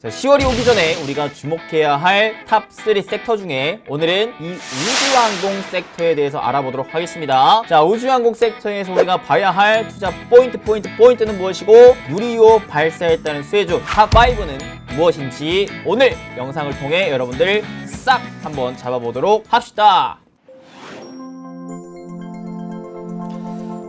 자, 10월이 오기 전에 우리가 주목해야 할 탑 3 섹터 중에 오늘은 이 우주항공 섹터에 대해서 알아보도록 하겠습니다. 자, 우주항공 섹터에서 우리가 봐야 할 투자 포인트는 무엇이고 누리호 발사에 따른 수혜주 탑 5는 무엇인지 오늘 영상을 통해 여러분들 싹 한번 잡아보도록 합시다.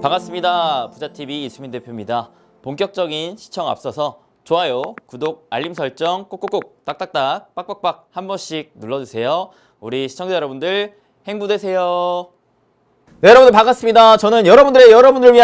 반갑습니다. 부자TV 이수민 대표입니다. 본격적인 시청 앞서서 좋아요, 구독, 알림 설정 꼭꼭꼭 딱딱딱 빡빡빡 한 번씩 눌러주세요. 우리 시청자 여러분들 행부 되세요. 네, 여러분들 반갑습니다. 저는 여러분들을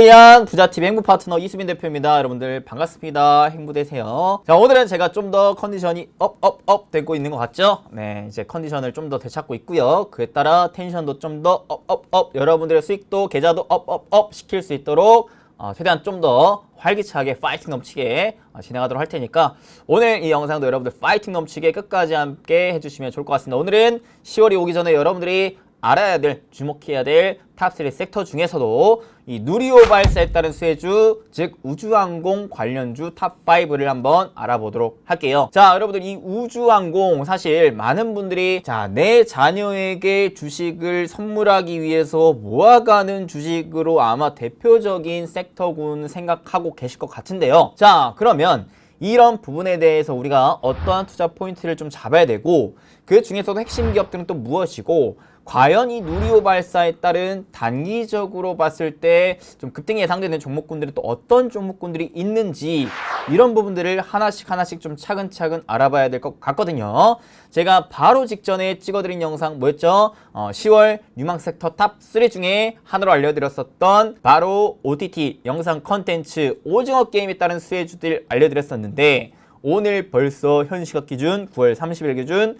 위한 부자TV 행부 파트너 이수민 대표입니다. 여러분들 반갑습니다. 행부 되세요. 자, 오늘은 제가 좀 더 컨디션이 업 되고 있는 것 같죠? 네, 이제 컨디션을 좀 더 되찾고 있고요. 그에 따라 텐션도 좀 더 업 여러분들의 수익도 계좌도 업 시킬 수 있도록 최대한 좀 더 활기차게 파이팅 넘치게 진행하도록 할 테니까 오늘 이 영상도 여러분들 파이팅 넘치게 끝까지 함께 해주시면 좋을 것 같습니다. 오늘은 10월이 오기 전에 여러분들이 알아야 될, 주목해야 될 탑3 섹터 중에서도 이 누리호 발사에 따른 수혜주, 즉 우주항공 관련주 탑5를 한번 알아보도록 할게요. 자, 여러분들 이 우주항공 사실 많은 분들이 내 자녀에게 주식을 선물하기 위해서 모아가는 주식으로 아마 대표적인 섹터군 생각하고 계실 것 같은데요. 자, 그러면 이런 부분에 대해서 우리가 어떠한 투자 포인트를 좀 잡아야 되고 그 중에서도 핵심 기업들은 또 무엇이고 과연 이 누리호 발사에 따른 단기적으로 봤을 때 좀 급등이 예상되는 종목군들은 또 어떤 종목군들이 있는지 이런 부분들을 하나씩 좀 차근차근 알아봐야 될 것 같거든요. 제가 바로 직전에 찍어드린 영상 뭐였죠? 10월 유망 섹터 탑 3 중에 하나로 알려드렸었던 바로 OTT 영상 컨텐츠 오징어 게임에 따른 수혜주들 알려드렸었는데 오늘 벌써 현 시각 기준 9월 30일 기준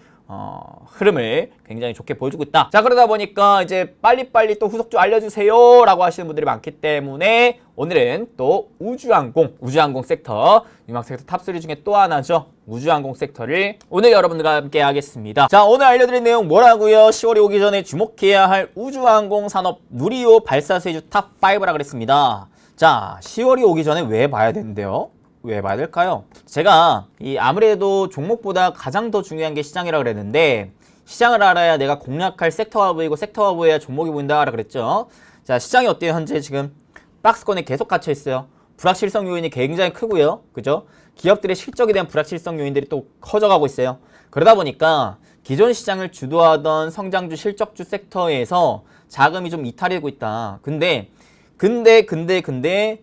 흐름을 굉장히 좋게 보여주고 있다. 자, 그러다 보니까 이제 빨리빨리 또 후속 좀 알려주세요 라고 하시는 분들이 많기 때문에 오늘은 또 우주항공 섹터, 유망 섹터 탑3 중에 또 하나죠. 우주항공 섹터를 오늘 여러분들과 함께 하겠습니다. 자, 오늘 알려드린 내용 뭐라고요? 10월이 오기 전에 주목해야 할 우주항공 산업 누리호 발사 수혜주 탑5라 그랬습니다. 자, 10월이 오기 전에 왜 봐야 되는데요? 왜 봐야 될까요? 제가 아무래도 종목보다 가장 더 중요한 게 시장이라 그랬는데 시장을 알아야 내가 공략할 섹터가 보이고 섹터가 보여야 종목이 보인다 라 그랬죠. 자, 시장이 어때요? 현재 지금 박스권에 계속 갇혀 있어요. 불확실성 요인이 굉장히 크고요. 그죠? 기업들의 실적에 대한 불확실성 요인들이 또 커져가고 있어요. 그러다 보니까 기존 시장을 주도하던 성장주 실적주 섹터에서 자금이 좀 이탈되고 있다. 근데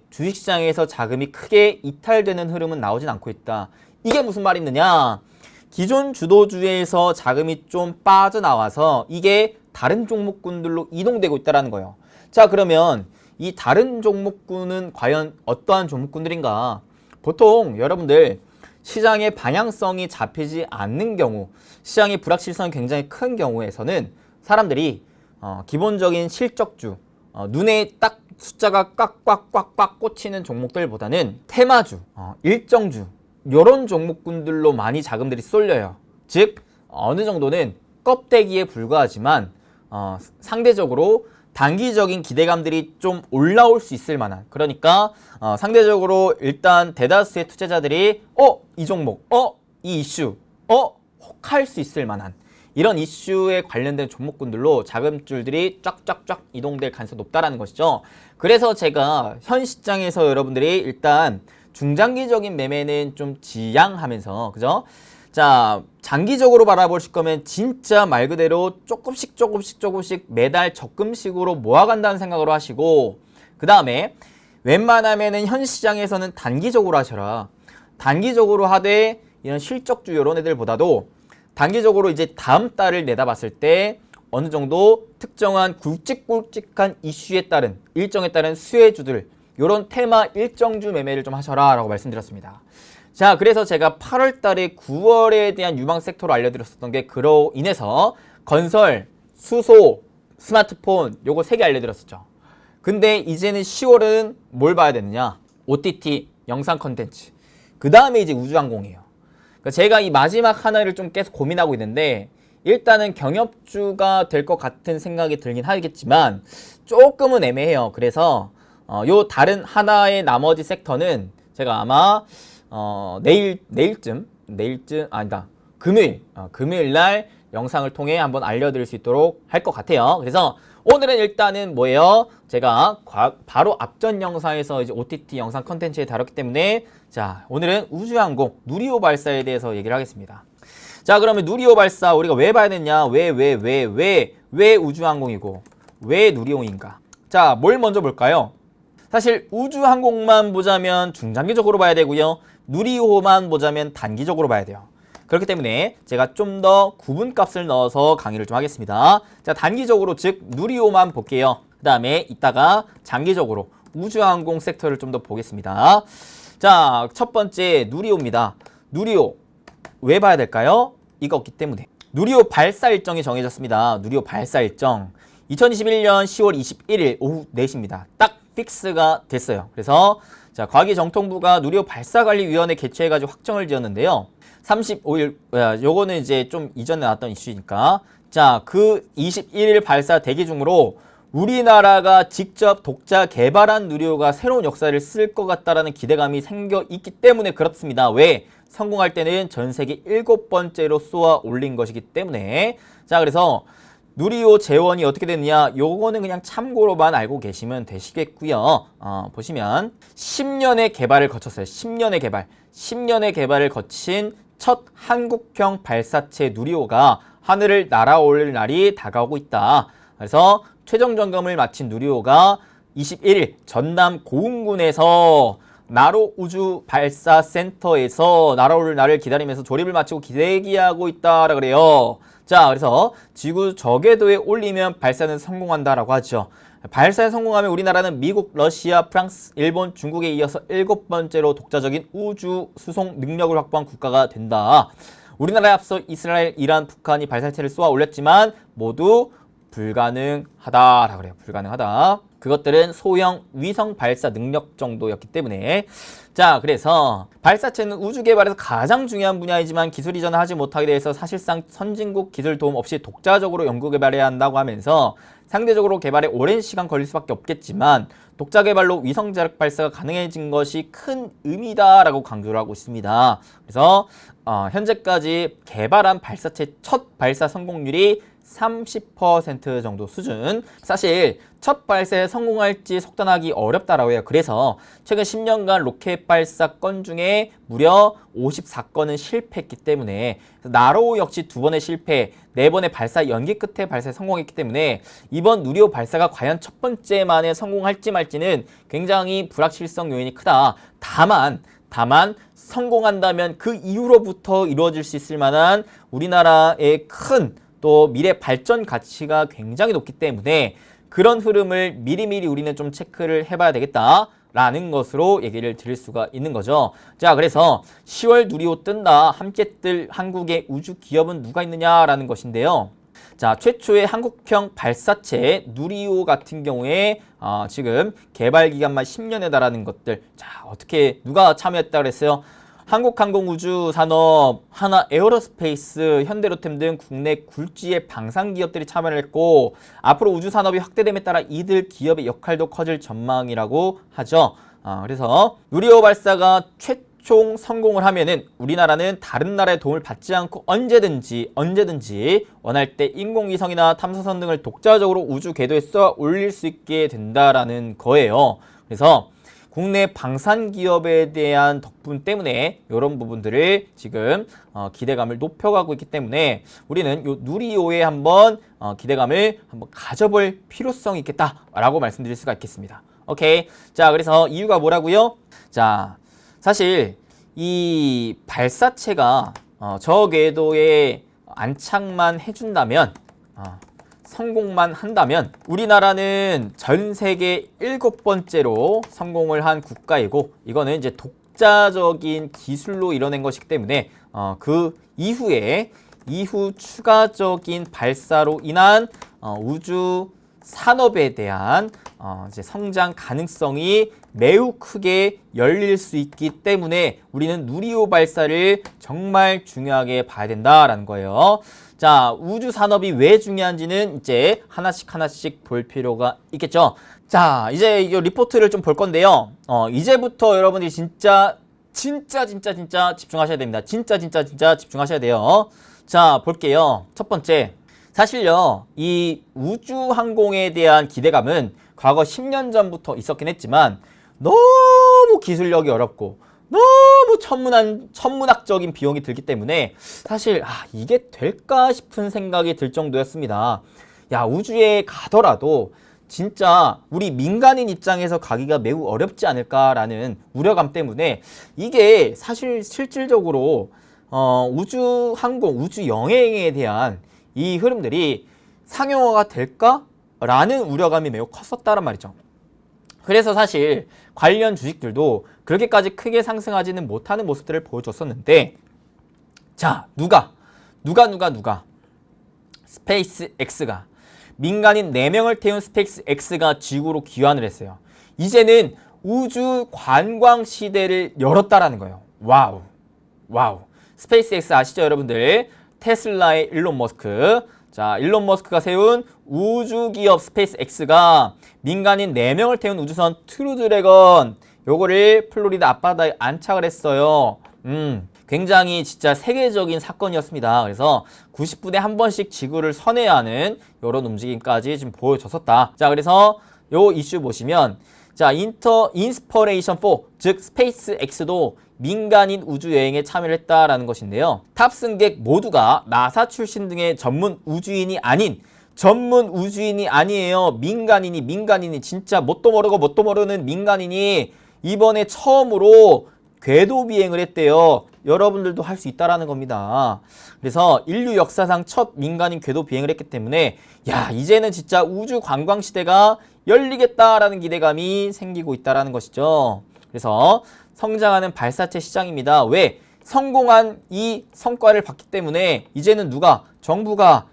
주식시장에서 자금이 크게 이탈되는 흐름은 나오진 않고 있다. 이게 무슨 말이 있느냐? 기존 주도주에서 자금이 좀 빠져나와서 이게 다른 종목군들로 이동되고 있다는 거예요. 자, 그러면 이 다른 종목군은 과연 어떠한 종목군들인가? 보통 여러분들 시장의 방향성이 잡히지 않는 경우, 시장의 불확실성이 굉장히 큰 경우에서는 사람들이 기본적인 실적주, 눈에 딱 숫자가 꽉꽉꽉꽉 꽂히는 종목들보다는 테마주, 일정주 이런 종목군들로 많이 자금들이 쏠려요. 즉 어느 정도는 껍데기에 불과하지만 상대적으로 단기적인 기대감들이 좀 올라올 수 있을 만한, 그러니까 상대적으로 일단 대다수의 투자자들이 이 종목, 이 이슈, 혹할 수 있을 만한 이런 이슈에 관련된 종목군들로 자금줄들이 쫙쫙쫙 이동될 가능성이 높다라는 것이죠. 그래서 제가 현 시장에서 여러분들이 일단 중장기적인 매매는 좀 지양하면서, 그죠? 자, 장기적으로 바라보실 거면 진짜 말 그대로 조금씩 매달 적금식으로 모아간다는 생각으로 하시고, 그 다음에 웬만하면은 현 시장에서는 단기적으로 하셔라. 단기적으로 하되 이런 실적주 이런 애들보다도 단기적으로 이제 다음 달을 내다봤을 때 어느 정도 특정한 굵직굵직한 이슈에 따른 일정에 따른 수혜주들 이런 테마 일정주 매매를 좀 하셔라 라고 말씀드렸습니다. 자, 그래서 제가 8월 달에 9월에 대한 유망 섹터로 알려드렸었던 게 그로 인해서 건설, 수소, 스마트폰 요거 3개 알려드렸었죠. 근데 이제는 10월은 뭘 봐야 되느냐? OTT, 영상 컨텐츠. 그 다음에 이제 우주항공이에요. 제가 이 마지막 하나를 좀 계속 고민하고 있는데 일단은 경협주가 될 것 같은 생각이 들긴 하겠지만 조금은 애매해요. 그래서 요 다른 하나의 나머지 섹터는 제가 아마 내일쯤 내일쯤 아니다. 금요일 날 영상을 통해 한번 알려드릴 수 있도록 할 것 같아요. 그래서 오늘은 일단은 뭐예요? 제가 바로 앞전 영상에서 이제 OTT 영상 컨텐츠에 다뤘기 때문에 자, 오늘은 우주항공 누리호 발사에 대해서 얘기를 하겠습니다. 자, 그러면 누리호 발사 우리가 왜 봐야 되냐? 왜 우주항공이고 왜 누리호인가? 자, 뭘 먼저 볼까요? 사실 우주항공만 보자면 중장기적으로 봐야 되고요. 누리호만 보자면 단기적으로 봐야 돼요. 그렇기 때문에 제가 좀 더 구분값을 넣어서 강의를 좀 하겠습니다. 자, 단기적으로 즉 누리호만 볼게요. 그 다음에 이따가 장기적으로 우주항공 섹터를 좀 더 보겠습니다. 자, 첫 번째 누리호입니다. 누리호 왜 봐야 될까요? 이거 없기 때문에. 누리호 발사 일정이 정해졌습니다. 누리호 발사 일정 2021년 10월 21일 오후 4시입니다. 딱 픽스가 됐어요. 그래서 자, 과기정통부가 누리호 발사관리위원회 개최해가지고 확정을 지었는데요. 35일, 요거는 이제 좀 이전에 나왔던 이슈니까. 자, 그 21일 발사 대기 중으로 우리나라가 직접 독자 개발한 누리호가 새로운 역사를 쓸 것 같다라는 기대감이 생겨 있기 때문에 그렇습니다. 왜? 성공할 때는 전 세계 7번째로 쏘아 올린 것이기 때문에. 자, 그래서 누리호 재원이 어떻게 됐느냐? 요거는 그냥 참고로만 알고 계시면 되시겠고요. 보시면 10년의 개발을 거쳤어요. 10년의 개발을 거친 첫 한국형 발사체 누리호가 하늘을 날아올 날이 다가오고 있다. 그래서 최종 점검을 마친 누리호가 21일 전남 고흥군에서 나로 우주 발사 센터에서 날아올 날을 기다리면서 조립을 마치고 기대기하고 있다라 그래요. 자, 그래서 지구 저궤도에 올리면 발사는 성공한다라고 하죠. 발사에 성공하면 우리나라는 미국, 러시아, 프랑스, 일본, 중국에 이어서 7번째로 독자적인 우주 수송 능력을 확보한 국가가 된다. 우리나라에 앞서 이스라엘, 이란, 북한이 발사체를 쏘아 올렸지만 모두 불가능하다라고 그래요. 불가능하다. 그것들은 소형 위성 발사 능력 정도였기 때문에. 자, 그래서 발사체는 우주 개발에서 가장 중요한 분야이지만 기술 이전을 하지 못하게 돼서 사실상 선진국 기술 도움 없이 독자적으로 연구 개발해야 한다고 하면서 상대적으로 개발에 오랜 시간 걸릴 수밖에 없겠지만 독자 개발로 위성 자력 발사가 가능해진 것이 큰 의미다라고 강조를 하고 있습니다. 그래서 현재까지 개발한 발사체 첫 발사 성공률이 30% 정도 수준. 사실 첫 발사에 성공할지 속단하기 어렵다라고 해요. 그래서 최근 10년간 로켓 발사 건 중에 무려 54건은 실패했기 때문에 나로 역시 2번의 실패, 4번의 발사 연기 끝에 발사에 성공했기 때문에 이번 누리호 발사가 과연 첫 번째만에 성공할지 말지는 굉장히 불확실성 요인이 크다. 다만 성공한다면 그 이후로부터 이루어질 수 있을 만한 우리나라의 큰 또 미래 발전 가치가 굉장히 높기 때문에 그런 흐름을 미리미리 우리는 좀 체크를 해봐야 되겠다라는 것으로 얘기를 드릴 수가 있는 거죠. 자, 그래서 10월 누리호 뜬다. 함께 뜰 한국의 우주 기업은 누가 있느냐라는 것인데요. 자, 최초의 한국형 발사체 누리호 같은 경우에 지금 개발 기간만 10년에 달하는 것들. 자, 어떻게 누가 참여했다 그랬어요? 한국항공우주산업, 하나에어로스페이스, 현대로템 등 국내 굴지의 방산 기업들이 참여를 했고 앞으로 우주산업이 확대됨에 따라 이들 기업의 역할도 커질 전망이라고 하죠. 그래서 누리호 발사가 최종 성공을 하면은 우리나라는 다른 나라의 도움을 받지 않고 언제든지 원할 때 인공위성이나 탐사선 등을 독자적으로 우주 궤도에 쏘아 올릴 수 있게 된다라는 거예요. 그래서 국내 방산 기업에 대한 덕분 때문에 이런 부분들을 지금 기대감을 높여가고 있기 때문에 우리는 요 누리호에 한번 기대감을 한번 가져볼 필요성이 있겠다라고 말씀드릴 수가 있겠습니다. 오케이. 자, 그래서 이유가 뭐라고요? 자, 사실 이 발사체가 저 궤도에 안착만 해준다면 성공만 한다면 우리나라는 전 세계 7번째로 성공을 한 국가이고 이거는 이제 독자적인 기술로 이뤄낸 것이기 때문에 그 이후 추가적인 발사로 인한 우주 산업에 대한 이제 성장 가능성이 매우 크게 열릴 수 있기 때문에 우리는 누리호 발사를 정말 중요하게 봐야 된다라는 거예요. 자, 우주 산업이 왜 중요한지는 이제 하나씩 볼 필요가 있겠죠. 자, 이제 이 리포트를 좀 볼 건데요. 이제부터 여러분들이 진짜 진짜 집중하셔야 됩니다. 진짜 집중하셔야 돼요. 자, 볼게요. 첫 번째. 사실요, 이 우주항공에 대한 기대감은 과거 10년 전부터 있었긴 했지만 너무 기술력이 어렵고 너무 천문학적인 비용이 들기 때문에 사실 이게 될까 싶은 생각이 들 정도였습니다. 야, 우주에 가더라도 진짜 우리 민간인 입장에서 가기가 매우 어렵지 않을까라는 우려감 때문에 이게 사실 실질적으로 우주항공, 우주여행에 대한 이 흐름들이 상용화가 될까라는 우려감이 매우 컸었다란 말이죠. 그래서 사실 관련 주식들도 그렇게까지 크게 상승하지는 못하는 모습들을 보여줬었는데, 자, 누가 스페이스X가 민간인 4명을 태운 스페이스X가 지구로 귀환을 했어요. 이제는 우주 관광 시대를 열었다라는 거예요. 와우. 스페이스X 아시죠, 여러분들? 테슬라의 일론 머스크. 자, 일론 머스크가 세운 우주 기업 스페이스X가 민간인 4명을 태운 우주선 트루드래건, 요거를 플로리다 앞바다에 안착을 했어요. 굉장히 진짜 세계적인 사건이었습니다. 그래서 90분에 한 번씩 지구를 선회하는 이런 움직임까지 좀 보여줬었다. 자, 그래서 요 이슈 보시면, 자, 인스퍼레이션 4, 즉 스페이스X도 민간인 우주여행에 참여를 했다라는 것인데요. 탑승객 모두가 나사 출신 등의 전문 우주인이 아니에요. 민간인이 진짜 뭣도 모르는 민간인이 이번에 처음으로 궤도 비행을 했대요. 여러분들도 할 수 있다라는 겁니다. 그래서 인류 역사상 첫 민간인 궤도 비행을 했기 때문에 야, 이제는 진짜 우주 관광 시대가 열리겠다라는 기대감이 생기고 있다라는 것이죠. 그래서 성장하는 발사체 시장입니다. 왜? 성공한 이 성과를 봤기 때문에 이제는 정부가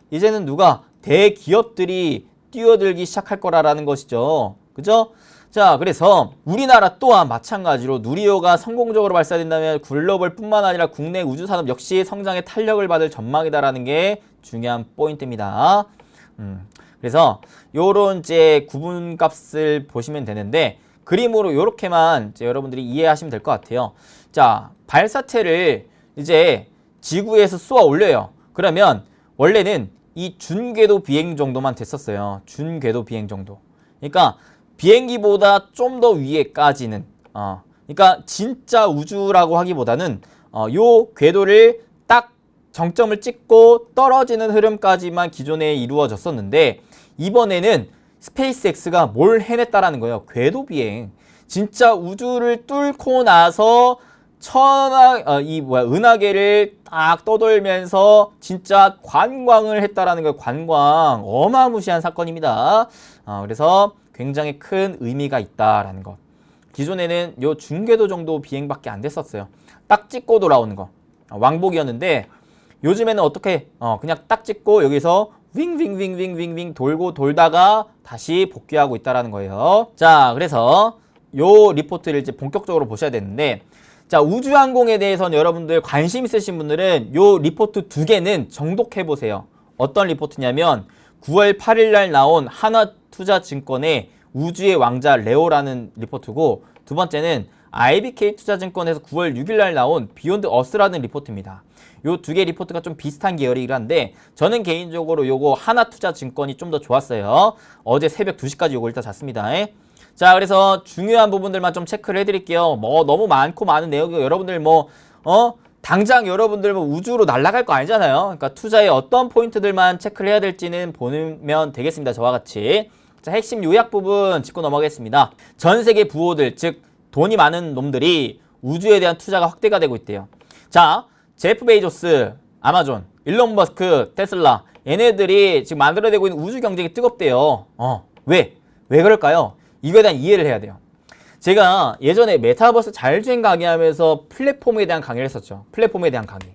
대기업들이 뛰어들기 시작할 거라는 것이죠. 그죠? 자, 그래서 우리나라 또한 마찬가지로 누리호가 성공적으로 발사된다면 글로벌뿐만 아니라 국내 우주산업 역시 성장에 탄력을 받을 전망이다라는 게 중요한 포인트입니다. 그래서 요런 이제 구분값을 보시면 되는데, 그림으로 요렇게만 이제 여러분들이 이해하시면 될 것 같아요. 자, 발사체를 이제 지구에서 쏘아 올려요. 그러면 원래는 이 준궤도 비행 정도만 됐었어요. 준궤도 비행 정도. 그러니까 비행기보다 좀 더 위에까지는 그러니까 진짜 우주라고 하기보다는 요 궤도를 딱 정점을 찍고 떨어지는 흐름까지만 기존에 이루어졌었는데, 이번에는 스페이스X가 뭘 해냈다라는 거예요. 궤도 비행. 진짜 우주를 뚫고 나서 은하계를 딱 떠돌면서 진짜 관광을 했다라는 거예요. 관광. 어마무시한 사건입니다. 그래서 굉장히 큰 의미가 있다라는 것. 기존에는 요 중궤도 정도 비행밖에 안 됐었어요. 딱 찍고 돌아오는 거. 왕복이었는데 요즘에는 어떻게 그냥 딱 찍고 여기서 윙 돌고 돌다가 다시 복귀하고 있다라는 거예요. 자, 그래서 요 리포트를 이제 본격적으로 보셔야 되는데, 자, 우주항공에 대해서는 여러분들 관심 있으신 분들은 요 리포트 2개는 정독해 보세요. 어떤 리포트냐면 9월 8일 날 나온 하나투자증권의 우주의 왕자 레오라는 리포트고, 두 번째는 IBK 투자증권에서 9월 6일 날 나온 비욘드 어스라는 리포트입니다. 요 2개 리포트가 좀 비슷한 계열이긴 한데 저는 개인적으로 요거 하나투자증권이 좀 더 좋았어요. 어제 새벽 2시까지 요거 일단 잤습니다. 자, 그래서 중요한 부분들만 좀 체크를 해드릴게요. 뭐 너무 많은 내용이 여러분들 당장 여러분들 우주로 날아갈 거 아니잖아요. 그러니까 투자의 어떤 포인트들만 체크를 해야 될지는 보면 되겠습니다. 저와 같이. 자, 핵심 요약 부분 짚고 넘어가겠습니다. 전 세계 부호들, 즉 돈이 많은 놈들이 우주에 대한 투자가 확대가 되고 있대요. 자, 제프 베이조스, 아마존, 일론 머스크, 테슬라, 얘네들이 지금 만들어내고 있는 우주 경쟁이 뜨겁대요. 왜 그럴까요? 이거에 대한 이해를 해야 돼요. 제가 예전에 메타버스 자율주행 강의하면서 플랫폼에 대한 강의를 했었죠. 플랫폼에 대한 강의.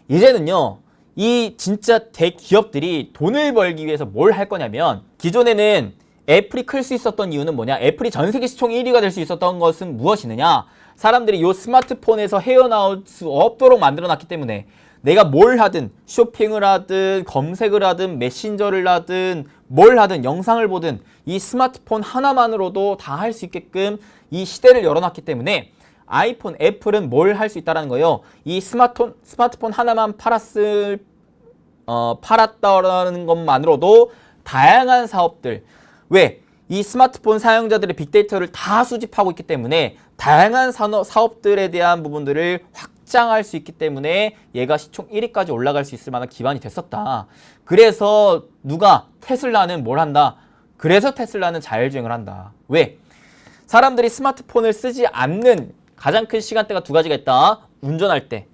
이제는요, 이 진짜 대기업들이 돈을 벌기 위해서 뭘 할 거냐면, 기존에는 애플이 클 수 있었던 이유는 뭐냐? 애플이 전 세계 시총 1위가 될 수 있었던 것은 무엇이느냐? 사람들이 요 스마트폰에서 헤어나올 수 없도록 만들어놨기 때문에 내가 뭘 하든, 쇼핑을 하든, 검색을 하든, 메신저를 하든, 뭘 하든, 영상을 보든 이 스마트폰 하나만으로도 다 할 수 있게끔 이 시대를 열어놨기 때문에 아이폰, 애플은 뭘 할 수 있다라는 거예요. 이 스마트폰 하나만 팔았다는 것만으로도 다양한 사업들, 왜? 이 스마트폰 사용자들의 빅데이터를 다 수집하고 있기 때문에 다양한 사업들에 대한 부분들을 확장할 수 있기 때문에 얘가 시총 1위까지 올라갈 수 있을 만한 기반이 됐었다. 그래서 테슬라는 뭘 한다? 그래서 테슬라는 자율주행을 한다. 왜? 사람들이 스마트폰을 쓰지 않는 가장 큰 시간대가 두 가지가 있다. 운전할 때.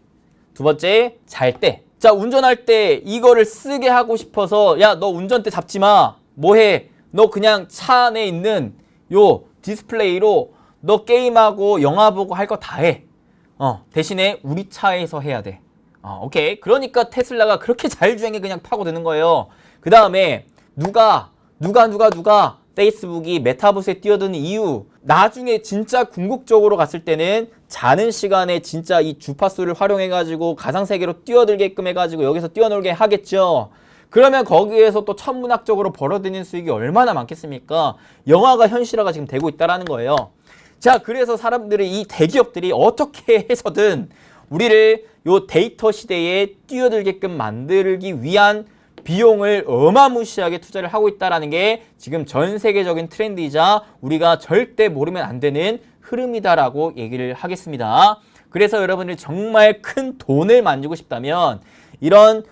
두 번째, 잘 때. 자, 운전할 때 이거를 쓰게 하고 싶어서 야, 너 운전대 잡지 마. 뭐 해? 너 그냥 차 안에 있는 요 디스플레이로 너 게임하고 영화 보고 할 거 다 해. 대신에 우리 차에서 해야 돼. 오케이. 그러니까 테슬라가 그렇게 자율주행에 그냥 파고드는 거예요. 그 다음에 누가 페이스북이 메타버스에 뛰어드는 이유, 나중에 진짜 궁극적으로 갔을 때는 자는 시간에 진짜 이 주파수를 활용해가지고 가상세계로 뛰어들게끔 해가지고 여기서 뛰어놀게 하겠죠. 그러면 거기에서 또 천문학적으로 벌어들이는 수익이 얼마나 많겠습니까? 영화가 현실화가 지금 되고 있다는 거예요. 자, 그래서 사람들이 이 대기업들이 어떻게 해서든 우리를 요 데이터 시대에 뛰어들게끔 만들기 위한 비용을 어마무시하게 투자를 하고 있다는 게 지금 전 세계적인 트렌드이자 우리가 절대 모르면 안 되는 흐름이다라고 얘기를 하겠습니다. 그래서 여러분들이 정말 큰 돈을 만지고 싶다면 이런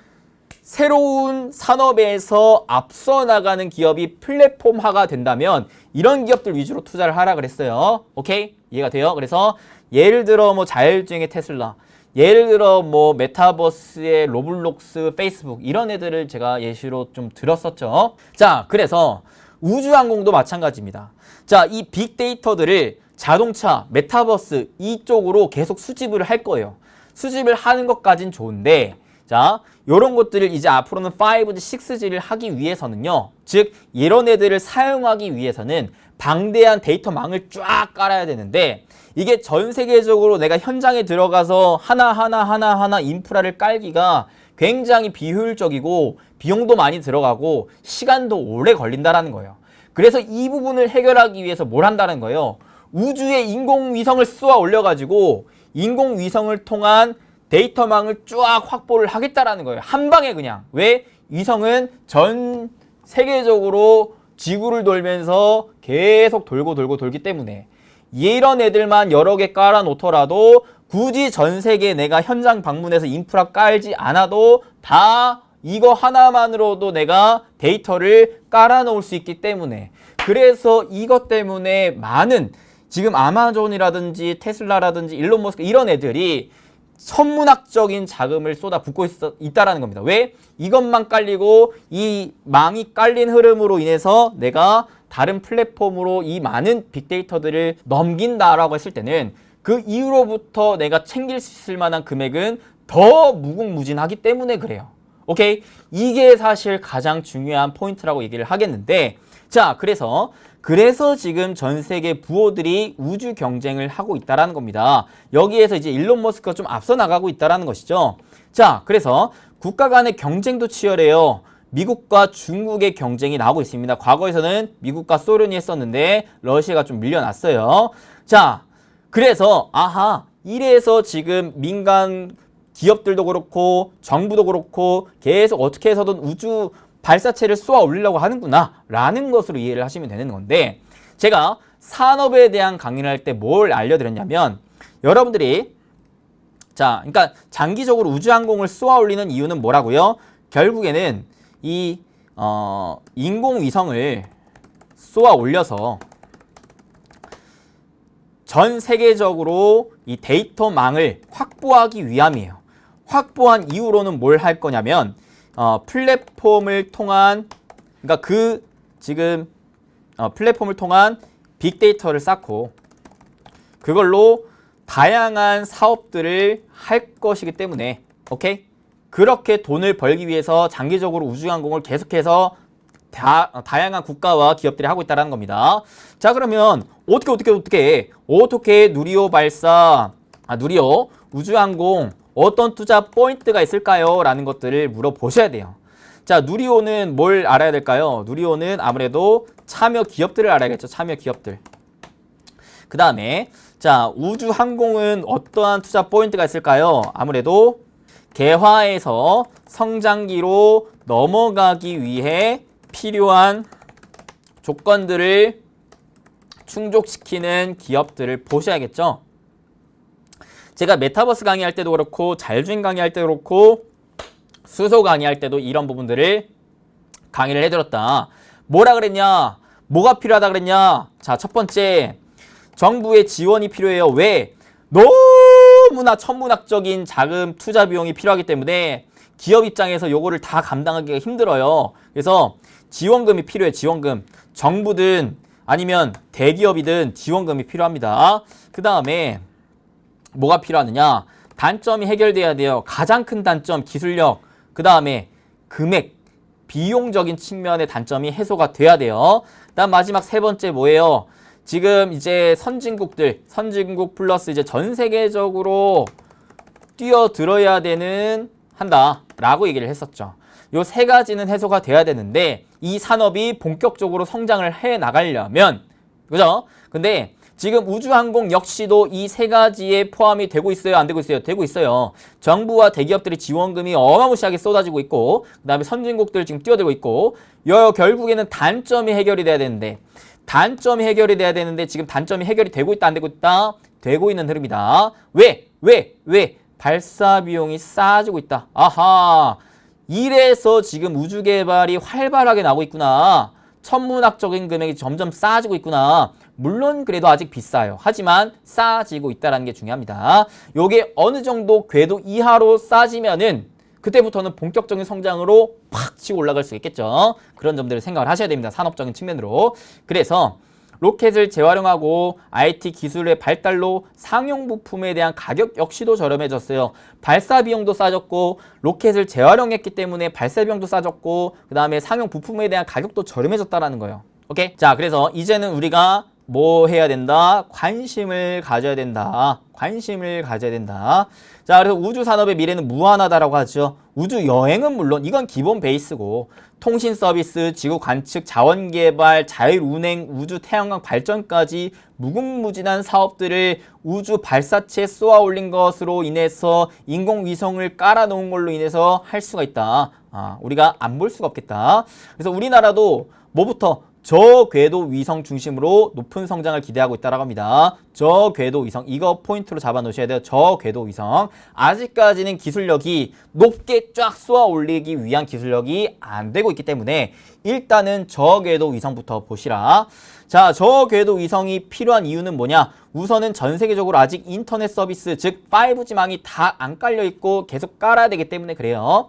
새로운 산업에서 앞서 나가는 기업이 플랫폼화가 된다면 이런 기업들 위주로 투자를 하라 그랬어요. 오케이? 이해가 돼요? 그래서 예를 들어 뭐 자율주행의 테슬라, 예를 들어 뭐 메타버스의 로블록스, 페이스북 이런 애들을 제가 예시로 좀 들었었죠. 자, 그래서 우주항공도 마찬가지입니다. 자, 이 빅데이터들을 자동차, 메타버스 이쪽으로 계속 수집을 할 거예요. 수집을 하는 것까진 좋은데 자, 요런 것들을 이제 앞으로는 5G, 6G를 하기 위해서는요. 즉 이런 애들을 사용하기 위해서는 방대한 데이터망을 쫙 깔아야 되는데 이게 전 세계적으로 내가 현장에 들어가서 하나하나 인프라를 깔기가 굉장히 비효율적이고 비용도 많이 들어가고 시간도 오래 걸린다라는 거예요. 그래서 이 부분을 해결하기 위해서 뭘 한다는 거예요. 우주에 인공위성을 쏘아 올려가지고 인공위성을 통한 데이터망을 쫙 확보를 하겠다라는 거예요. 한 방에 그냥. 왜? 위성은 전 세계적으로 지구를 돌면서 계속 돌기 때문에 이런 애들만 여러 개 깔아 놓더라도 굳이 전 세계 내가 현장 방문해서 인프라 깔지 않아도 다 이거 하나만으로도 내가 데이터를 깔아 놓을 수 있기 때문에 그래서 이것 때문에 많은 지금 아마존이라든지 테슬라라든지 일론 머스크 이런 애들이 천문학적인 자금을 쏟아붓고 있다라는 겁니다. 왜? 이것만 깔리고 이 망이 깔린 흐름으로 인해서 내가 다른 플랫폼으로 이 많은 빅데이터들을 넘긴다라고 했을 때는 그 이후로부터 내가 챙길 수 있을 만한 금액은 더 무궁무진하기 때문에 그래요. 오케이? 이게 사실 가장 중요한 포인트라고 얘기를 하겠는데 자, 그래서 지금 전 세계 부호들이 우주 경쟁을 하고 있다라는 겁니다. 여기에서 이제 일론 머스크가 좀 앞서 나가고 있다라는 것이죠. 자, 그래서 국가 간의 경쟁도 치열해요. 미국과 중국의 경쟁이 나오고 있습니다. 과거에서는 미국과 소련이 했었는데 러시아가 좀 밀려났어요. 자, 그래서 이래서 지금 민간 기업들도 그렇고 정부도 그렇고 계속 어떻게 해서든 우주 발사체를 쏘아 올리려고 하는구나 라는 것으로 이해를 하시면 되는 건데 제가 산업에 대한 강의를 할 때 뭘 알려드렸냐면 여러분들이 자, 그러니까 장기적으로 우주항공을 쏘아 올리는 이유는 뭐라고요? 결국에는 이 인공위성을 쏘아 올려서 전 세계적으로 이 데이터망을 확보하기 위함이에요. 확보한 이후로는 뭘 할 거냐면 플랫폼을 통한 그러니까 플랫폼을 통한 빅데이터를 쌓고 그걸로 다양한 사업들을 할 것이기 때문에 오케이? 그렇게 돈을 벌기 위해서 장기적으로 우주항공을 계속해서 다양한 국가와 기업들이 하고 있다는 겁니다. 자, 그러면 어떻게 누리호 누리호 우주항공 어떤 투자 포인트가 있을까요? 라는 것들을 물어보셔야 돼요. 자, 누리호는 뭘 알아야 될까요? 누리호는 아무래도 참여 기업들을 알아야겠죠. 참여 기업들. 그 다음에 자, 우주항공은 어떠한 투자 포인트가 있을까요? 아무래도 개화에서 성장기로 넘어가기 위해 필요한 조건들을 충족시키는 기업들을 보셔야겠죠. 제가 메타버스 강의할 때도 그렇고 자율주행 강의할 때도 그렇고 수소 강의할 때도 이런 부분들을 강의를 해드렸다. 뭐라 그랬냐? 뭐가 필요하다 그랬냐? 자, 첫 번째, 정부의 지원이 필요해요. 왜? 너무나 천문학적인 자금 투자 비용이 필요하기 때문에 기업 입장에서 요거를 다 감당하기가 힘들어요. 그래서 지원금이 필요해요. 지원금. 정부든 아니면 대기업이든 지원금이 필요합니다. 그 다음에 뭐가 필요하느냐? 단점이 해결돼야 돼요. 가장 큰 단점, 기술력. 그 다음에 금액, 비용적인 측면의 단점이 해소가 돼야 돼요. 그다음 마지막 세 번째 뭐예요? 지금 이제 선진국 플러스 이제 전 세계적으로 뛰어들어야 한다라고 얘기를 했었죠. 요 세 가지는 해소가 돼야 되는데 이 산업이 본격적으로 성장을 해 나가려면, 그죠? 근데 지금 우주항공 역시도 이 세 가지에 포함이 되고 있어요? 안 되고 있어요? 되고 있어요. 정부와 대기업들의 지원금이 어마무시하게 쏟아지고 있고, 그 다음에 선진국들 지금 뛰어들고 있고, 결국에는 단점이 해결이 돼야 되는데, 지금 단점이 해결이 되고 있다, 안 되고 있다? 되고 있는 흐름이다. 왜? 발사 비용이 싸지고 있다. 아하. 이래서 지금 우주 개발이 활발하게 나오고 있구나. 천문학적인 금액이 점점 싸지고 있구나. 물론 그래도 아직 비싸요. 하지만 싸지고 있다는 게 중요합니다. 요게 어느 정도 궤도 이하로 싸지면은 그때부터는 본격적인 성장으로 팍 치고 올라갈 수 있겠죠. 그런 점들을 생각을 하셔야 됩니다. 산업적인 측면으로. 그래서 로켓을 재활용하고 IT 기술의 발달로 상용 부품에 대한 가격 역시도 저렴해졌어요. 발사 비용도 싸졌고 로켓을 재활용했기 때문에 발사 비용도 싸졌고 그 다음에 상용 부품에 대한 가격도 저렴해졌다라는 거예요. 오케이? 자, 그래서 이제는 우리가 뭐 해야 된다? 관심을 가져야 된다. 자, 그래서 우주 산업의 미래는 무한하다라고 하죠. 우주 여행은 물론 이건 기본 베이스고 통신 서비스, 지구 관측, 자원 개발, 자율 운행, 우주 태양광 발전까지 무궁무진한 사업들을 우주 발사체에 쏘아 올린 것으로 인해서 인공위성을 깔아놓은 걸로 인해서 할 수가 있다. 우리가 안 볼 수가 없겠다. 그래서 우리나라도 뭐부터? 저궤도 위성 중심으로 높은 성장을 기대하고 있다라고 합니다. 저궤도 위성, 이거 포인트로 잡아 놓으셔야 돼요. 저궤도 위성. 아직까지는 기술력이 높게 쫙 쏘아 올리기 위한 기술력이 안 되고 있기 때문에 일단은 저궤도 위성부터 보시라. 자, 저궤도 위성이 필요한 이유는 뭐냐? 우선은 전 세계적으로 아직 인터넷 서비스, 즉 5G망이 다 안 깔려 있고 계속 깔아야 되기 때문에 그래요.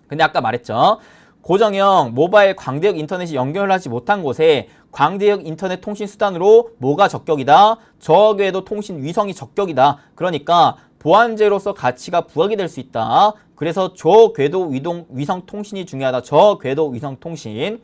근데 아까 말했죠. 고정형 모바일 광대역 인터넷이 연결하지 못한 곳에 광대역 인터넷 통신 수단으로 뭐가 적격이다? 저궤도 통신 위성이 적격이다. 그러니까 보안제로서 가치가 부각이 될 수 있다. 그래서 저궤도 위성 통신이 중요하다. 저궤도 위성 통신.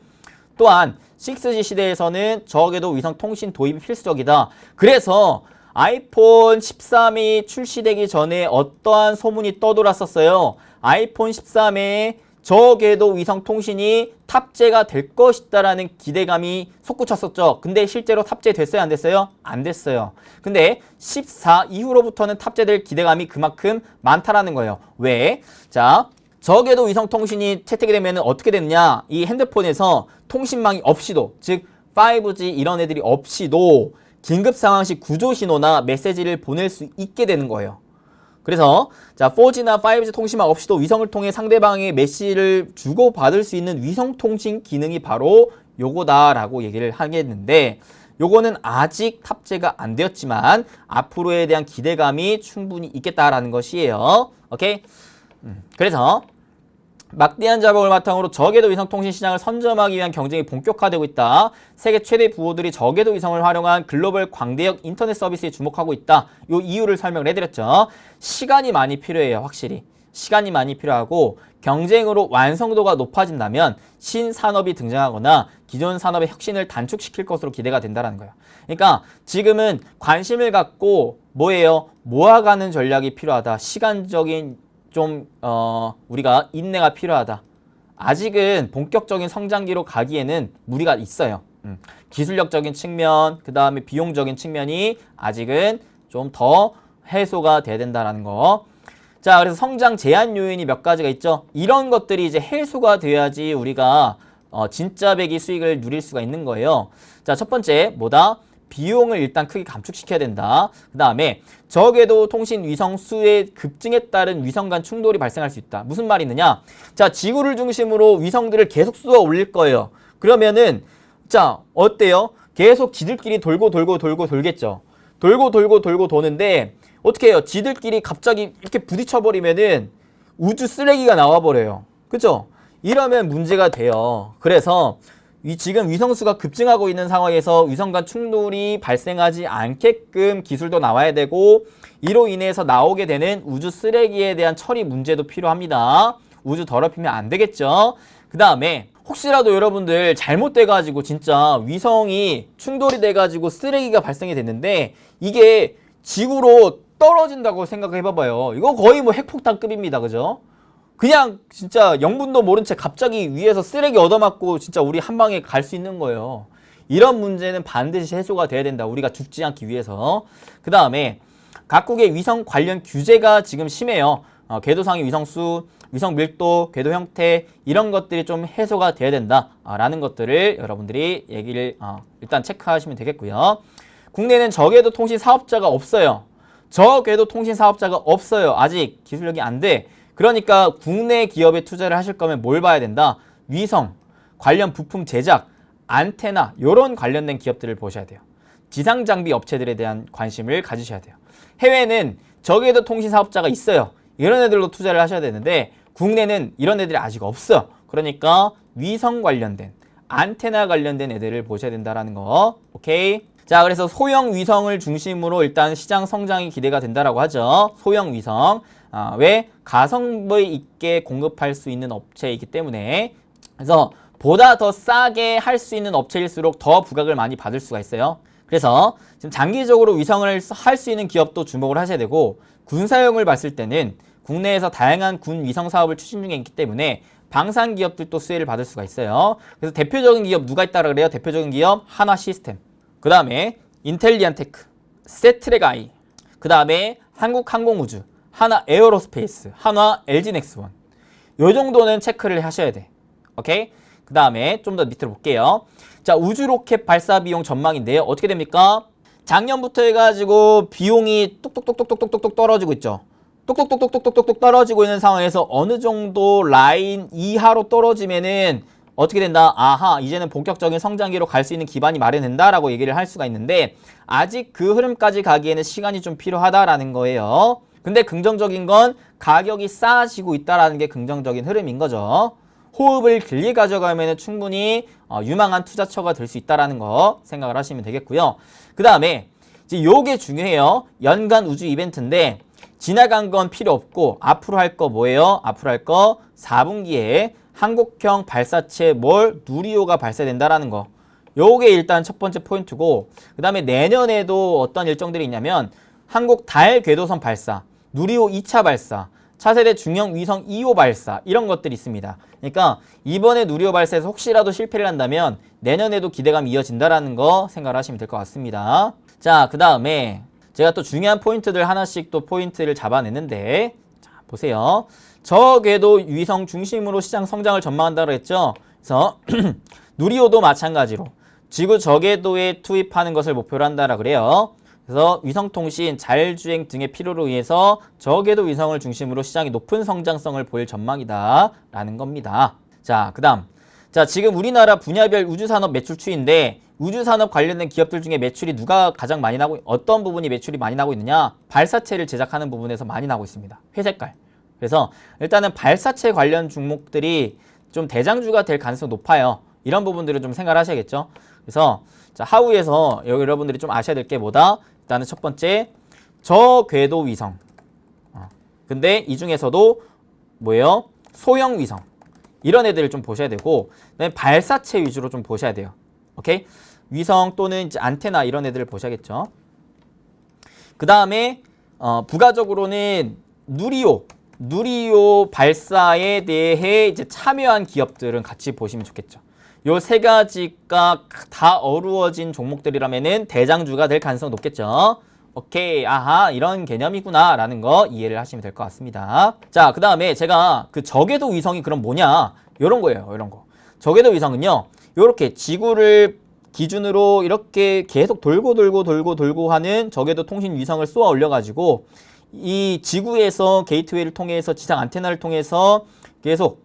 또한 6G 시대에서는 저궤도 위성 통신 도입이 필수적이다. 그래서 아이폰 13이 출시되기 전에 어떠한 소문이 떠돌았었어요. 아이폰 13에 저궤도 위성 통신이 탑재가 될 것이다라는 기대감이 솟구쳤었죠. 근데 실제로 탑재됐어요? 안 됐어요? 안 됐어요. 근데 14 이후로부터는 탑재될 기대감이 그만큼 많다라는 거예요. 왜? 자, 저궤도 위성 통신이 채택이 되면 어떻게 되느냐? 이 핸드폰에서 통신망이 없이도, 즉 5G 이런 애들이 없이도 긴급 상황 시 구조 신호나 메시지를 보낼 수 있게 되는 거예요. 그래서 자, 4G나 5G 통신망 없이도 위성을 통해 상대방에게 메시지를 주고받을 수 있는 위성 통신 기능이 바로 요거다라고 얘기를 하겠는데, 요거는 아직 탑재가 안 되었지만 앞으로에 대한 기대감이 충분히 있겠다라는 것이에요. 오케이? 그래서 막대한 자본을 바탕으로 저궤도 위성 통신 시장을 선점하기 위한 경쟁이 본격화되고 있다. 세계 최대 부호들이 저궤도 위성을 활용한 글로벌 광대역 인터넷 서비스에 주목하고 있다. 요 이유를 설명을 해드렸죠. 시간이 많이 필요해요. 확실히. 시간이 많이 필요하고 경쟁으로 완성도가 높아진다면 신산업이 등장하거나 기존 산업의 혁신을 단축시킬 것으로 기대가 된다는 거예요. 그러니까 지금은 관심을 갖고 뭐예요? 모아가는 전략이 필요하다. 시간적인 우리가 인내가 필요하다. 아직은 본격적인 성장기로 가기에는 무리가 있어요. 기술력적인 측면, 그 다음에 비용적인 측면이 아직은 좀 더 해소가 돼야 된다는 거. 자, 그래서 성장 제한 요인이 몇 가지가 있죠. 이런 것들이 이제 해소가 돼야지 우리가 진짜 배기 수익을 누릴 수가 있는 거예요. 자, 첫 번째 뭐다? 비용을 일단 크게 감축시켜야 된다. 그 다음에 저궤도 통신 위성 수의 급증에 따른 위성 간 충돌이 발생할 수 있다. 무슨 말이 있느냐? 자, 지구를 중심으로 위성들을 계속 쏘아 올릴 거예요. 그러면은 자, 어때요? 계속 지들끼리 돌고 돌겠죠. 돌고 도는데 어떻게 해요? 지들끼리 갑자기 이렇게 부딪혀버리면은 우주 쓰레기가 나와버려요. 그죠? 이러면 문제가 돼요. 그래서 지금 위성수가 급증하고 있는 상황에서 위성 간 충돌이 발생하지 않게끔 기술도 나와야 되고, 이로 인해서 나오게 되는 우주 쓰레기에 대한 처리 문제도 필요합니다. 우주 더럽히면 안 되겠죠. 그 다음에 혹시라도 여러분들 잘못돼가지고 진짜 위성이 충돌이 돼가지고 쓰레기가 발생이 됐는데 이게 지구로 떨어진다고 생각해봐봐요. 이거 거의 뭐 핵폭탄급입니다. 그죠? 그냥 진짜 영분도 모른 채 갑자기 위에서 쓰레기 얻어맞고 진짜 우리 한 방에 갈 수 있는 거예요. 이런 문제는 반드시 해소가 돼야 된다. 우리가 죽지 않기 위해서. 그 다음에 각국의 위성 관련 규제가 지금 심해요. 궤도상의 위성수, 위성 밀도, 궤도 형태 이런 것들이 좀 해소가 돼야 된다라는 것들을 여러분들이 얘기를 일단 체크하시면 되겠고요. 국내에는 저궤도 통신 사업자가 없어요. 저궤도 통신 사업자가 없어요. 아직 기술력이 안 돼. 그러니까 국내 기업에 투자를 하실 거면 뭘 봐야 된다? 위성, 관련 부품 제작, 안테나 이런 관련된 기업들을 보셔야 돼요. 지상 장비 업체들에 대한 관심을 가지셔야 돼요. 해외는 저궤도 통신 사업자가 있어요. 이런 애들로 투자를 하셔야 되는데 국내는 이런 애들이 아직 없어. 그러니까 위성 관련된, 안테나 관련된 애들을 보셔야 된다는 거. 오케이? 자, 그래서 소형 위성을 중심으로 일단 시장 성장이 기대가 된다라고 하죠. 소형 위성. 왜? 가성비 있게 공급할 수 있는 업체이기 때문에. 그래서 보다 더 싸게 할 수 있는 업체일수록 더 부각을 많이 받을 수가 있어요. 그래서 지금 장기적으로 위성을 할 수 있는 기업도 주목을 하셔야 되고, 군사용을 봤을 때는 국내에서 다양한 군 위성 사업을 추진 중에 있기 때문에 방산 기업들도 수혜를 받을 수가 있어요. 그래서 대표적인 기업 누가 있다라 그래요? 대표적인 기업 하나 시스템, 그 다음에 인텔리안테크, 세트렉 아이, 그 다음에 한국항공우주, 하나 에어로스페이스, 한화 LG넥스원. 요 정도는 체크를 하셔야 돼. 오케이? 그 다음에 좀 더 밑으로 볼게요. 자, 우주 로켓 발사 비용 전망인데요. 어떻게 됩니까? 작년부터 해가지고 비용이 똑똑똑똑똑똑똑 떨어지고 있죠. 똑똑똑똑똑똑 떨어지고 있는 상황에서 어느 정도 라인 이하로 떨어지면은 어떻게 된다? 아하, 이제는 본격적인 성장기로 갈 수 있는 기반이 마련된다라고 얘기를 할 수가 있는데 아직 그 흐름까지 가기에는 시간이 좀 필요하다라는 거예요. 근데 긍정적인 건 가격이 싸지고 있다라는 게 긍정적인 흐름인 거죠. 호흡을 길게 가져가면 충분히 유망한 투자처가 될 수 있다라는 거 생각을 하시면 되겠고요. 그 다음에 이제 요게 중요해요. 연간 우주 이벤트인데 지나간 건 필요 없고 앞으로 할 거 뭐예요? 앞으로 할 거 4분기에 한국형 발사체 누리호가 발사된다라는 거. 요게 일단 첫 번째 포인트고, 그 다음에 내년에도 어떤 일정들이 있냐면 한국 달 궤도선 발사, 누리호 2차 발사, 차세대 중형 위성 2호 발사 이런 것들이 있습니다. 그러니까 이번에 누리호 발사에서 혹시라도 실패를 한다면 내년에도 기대감이 이어진다라는 거 생각을 하시면 될 것 같습니다. 자, 그 다음에 제가 또 중요한 포인트들 하나씩 또 포인트를 잡아냈는데, 자, 보세요. 저궤도 위성 중심으로 시장 성장을 전망한다고 했죠. 그래서 누리호도 마찬가지로 지구 저궤도에 투입하는 것을 목표로 한다라 그래요. 그래서 위성통신, 자율주행 등의 필요로 의해서 저궤도 위성을 중심으로 시장이 높은 성장성을 보일 전망이다라는 겁니다. 자, 그 다음. 자, 지금 우리나라 분야별 우주산업 매출 추이인데 우주산업 관련된 기업들 중에 매출이 누가 가장 많이 나고, 어떤 부분이 매출이 많이 나고 있느냐? 발사체를 제작하는 부분에서 많이 나고 있습니다. 회색깔. 그래서 일단은 발사체 관련 종목들이 좀 대장주가 될 가능성이 높아요. 이런 부분들을 좀 생각을 하셔야겠죠. 그래서 자, 하우에서 여러분들이 좀 아셔야 될 게 뭐다? 일단은 첫 번째, 저궤도 위성. 근데 이 중에서도 뭐예요? 소형 위성. 이런 애들을 좀 보셔야 되고, 그다음에 발사체 위주로 좀 보셔야 돼요. 오케이? 위성 또는 이제 안테나 이런 애들을 보셔야겠죠. 그 다음에 부가적으로는 누리호 발사에 대해 이제 참여한 기업들은 같이 보시면 좋겠죠. 요 세 가지가 다 어우러진 종목들이라면은 대장주가 될 가능성이 높겠죠. 오케이, 아하, 이런 개념이구나 라는 거 이해를 하시면 될 것 같습니다. 자, 그 다음에 제가 그 저궤도 위성이 그럼 뭐냐, 요런 거예요. 요런 거. 저궤도 위성은요, 요렇게 지구를 기준으로 이렇게 계속 돌고 하는 저궤도 통신 위성을 쏘아 올려가지고 이 지구에서 게이트웨이를 통해서 지상 안테나를 통해서 계속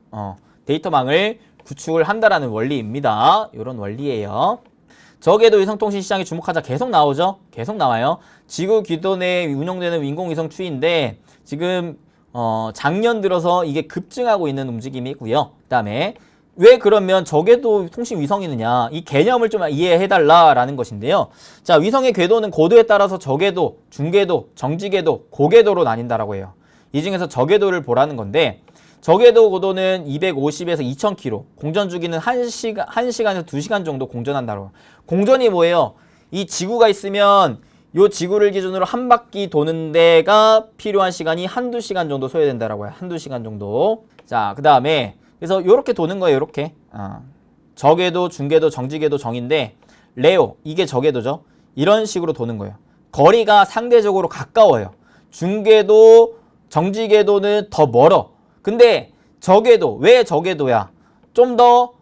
데이터망을 구축을 한다라는 원리입니다. 이런 원리예요. 저궤도 위성통신 시장에 주목하자 계속 나오죠. 계속 나와요. 지구 기존에 운영되는 인공위성 추이인데 지금 작년 들어서 이게 급증하고 있는 움직임이고요. 그 다음에 왜 그러면 저궤도 통신 위성이느냐, 이 개념을 좀 이해해달라라는 것인데요. 자, 위성의 궤도는 고도에 따라서 저궤도, 중궤도, 정지궤도, 고궤도로 나뉜다라고 해요. 이 중에서 저궤도를 보라는 건데 저궤도 고도는 250에서 2000km, 공전 주기는 1시간에서 2시간 정도 공전한다고. 공전이 뭐예요? 이 지구가 있으면 이 지구를 기준으로 한 바퀴 도는 데가 필요한 시간이 한두 시간 정도 소요된다라고 해요. 한두 시간 정도. 자, 그 다음에 그래서 요렇게 도는 거예요. 요렇게. 저궤도, 중궤도, 정지궤도 정인데 레오, 이게 저궤도죠. 이런 식으로 도는 거예요. 거리가 상대적으로 가까워요. 중궤도, 정지궤도는 더 멀어. 근데 저궤도, 왜 저궤도야? 좀 더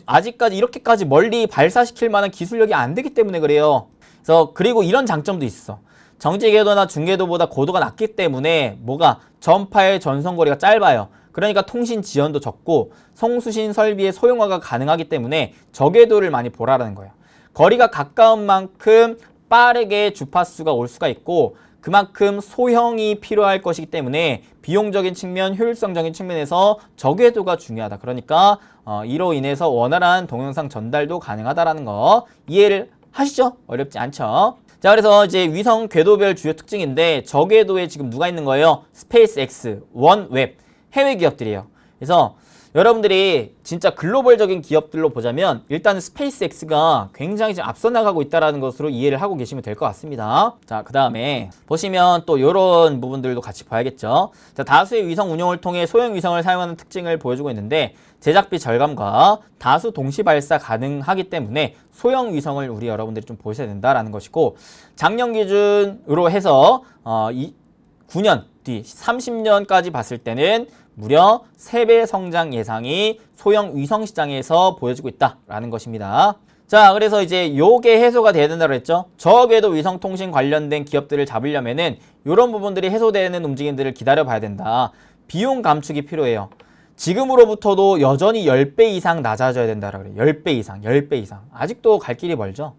아직까지 이렇게까지 멀리 발사시킬 만한 기술력이 안 되기 때문에 그래요. 그래서 그리고 이런 장점도 있어. 정지궤도나 중궤도보다 고도가 낮기 때문에 뭐가 전파의 전송거리가 짧아요. 그러니까 통신 지연도 적고 송수신 설비의 소형화가 가능하기 때문에 저궤도를 많이 보라는 거예요. 거리가 가까운 만큼 빠르게 주파수가 올 수가 있고 그만큼 소형이 필요할 것이기 때문에 비용적인 측면, 효율성적인 측면에서 저궤도가 중요하다. 그러니까 이로 인해서 원활한 동영상 전달도 가능하다라는 거 이해를 하시죠? 어렵지 않죠? 자, 그래서 이제 위성 궤도별 주요 특징인데 저궤도에 지금 누가 있는 거예요? 스페이스X, 원웹, 해외 기업들이에요. 그래서 여러분들이 진짜 글로벌적인 기업들로 보자면 일단은 스페이스X가 굉장히 지금 앞서 나가고 있다는 것으로 이해를 하고 계시면 될 것 같습니다. 자, 그 다음에 보시면 또 이런 부분들도 같이 봐야겠죠. 자, 다수의 위성 운용을 통해 소형 위성을 사용하는 특징을 보여주고 있는데 제작비 절감과 다수 동시 발사 가능하기 때문에 소형 위성을 우리 여러분들이 좀 보셔야 된다라는 것이고 작년 기준으로 해서 9년 뒤 30년까지 봤을 때는 무려 3배 성장 예상이 소형 위성 시장에서 보여지고 있다라는 것입니다. 자, 그래서 이제 요게 해소가 돼야 된다고 했죠. 저궤도 위성 통신 관련된 기업들을 잡으려면은 이런 부분들이 해소되는 움직임들을 기다려 봐야 된다. 비용 감축이 필요해요. 지금으로부터도 여전히 10배 이상 낮아져야 된다라고 그래요. 10배 이상, 10배 이상. 아직도 갈 길이 멀죠.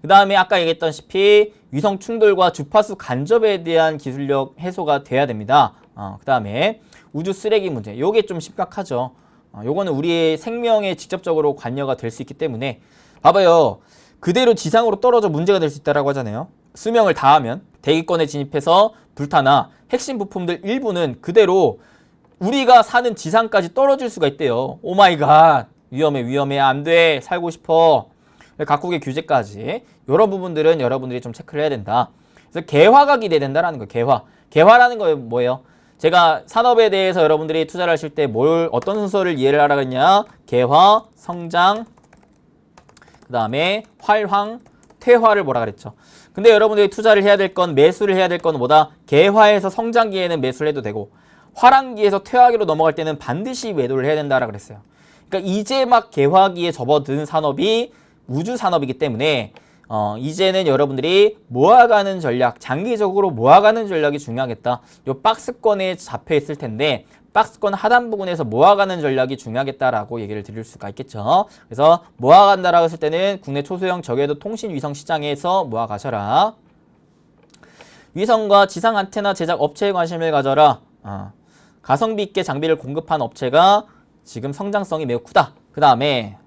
그 다음에 아까 얘기했다시피 위성 충돌과 주파수 간접에 대한 기술력 해소가 돼야 됩니다. 그 다음에 우주 쓰레기 문제, 요게 좀 심각하죠. 요거는 우리의 생명에 직접적으로 관여가 될 수 있기 때문에 봐봐요. 그대로 지상으로 떨어져 문제가 될 수 있다고 하잖아요. 수명을 다하면 대기권에 진입해서 불타나 핵심 부품들 일부는 그대로 우리가 사는 지상까지 떨어질 수가 있대요. 오마이갓, 위험해, 안 돼, 살고 싶어. 각국의 규제까지 이런 부분들은 여러분들이 좀 체크를 해야 된다. 그래서 개화가 기대된다라는 거예요. 개화라는 거 뭐예요? 제가 산업에 대해서 여러분들이 투자를 하실 때 어떤 순서를 이해를 하라겠냐? 개화, 성장, 그 다음에 활황, 퇴화를 뭐라 그랬죠? 근데 여러분들이 투자를 해야 될 건, 매수를 해야 될 건 뭐다? 개화에서 성장기에는 매수를 해도 되고 활황기에서 퇴화기로 넘어갈 때는 반드시 매도를 해야 된다라고 그랬어요. 그러니까 이제 막 개화기에 접어든 산업이 우주 산업이기 때문에 이제는 여러분들이 모아가는 전략, 장기적으로 모아가는 전략이 중요하겠다. 요 박스권에 잡혀 있을 텐데 박스권 하단 부분에서 모아가는 전략이 중요하겠다라고 얘기를 드릴 수가 있겠죠. 그래서 모아간다라고 했을 때는 국내 초소형 저궤도 통신 위성 시장에서 모아가셔라. 위성과 지상 안테나 제작 업체에 관심을 가져라. 가성비 있게 장비를 공급한 업체가 지금 성장성이 매우 크다. 그 다음에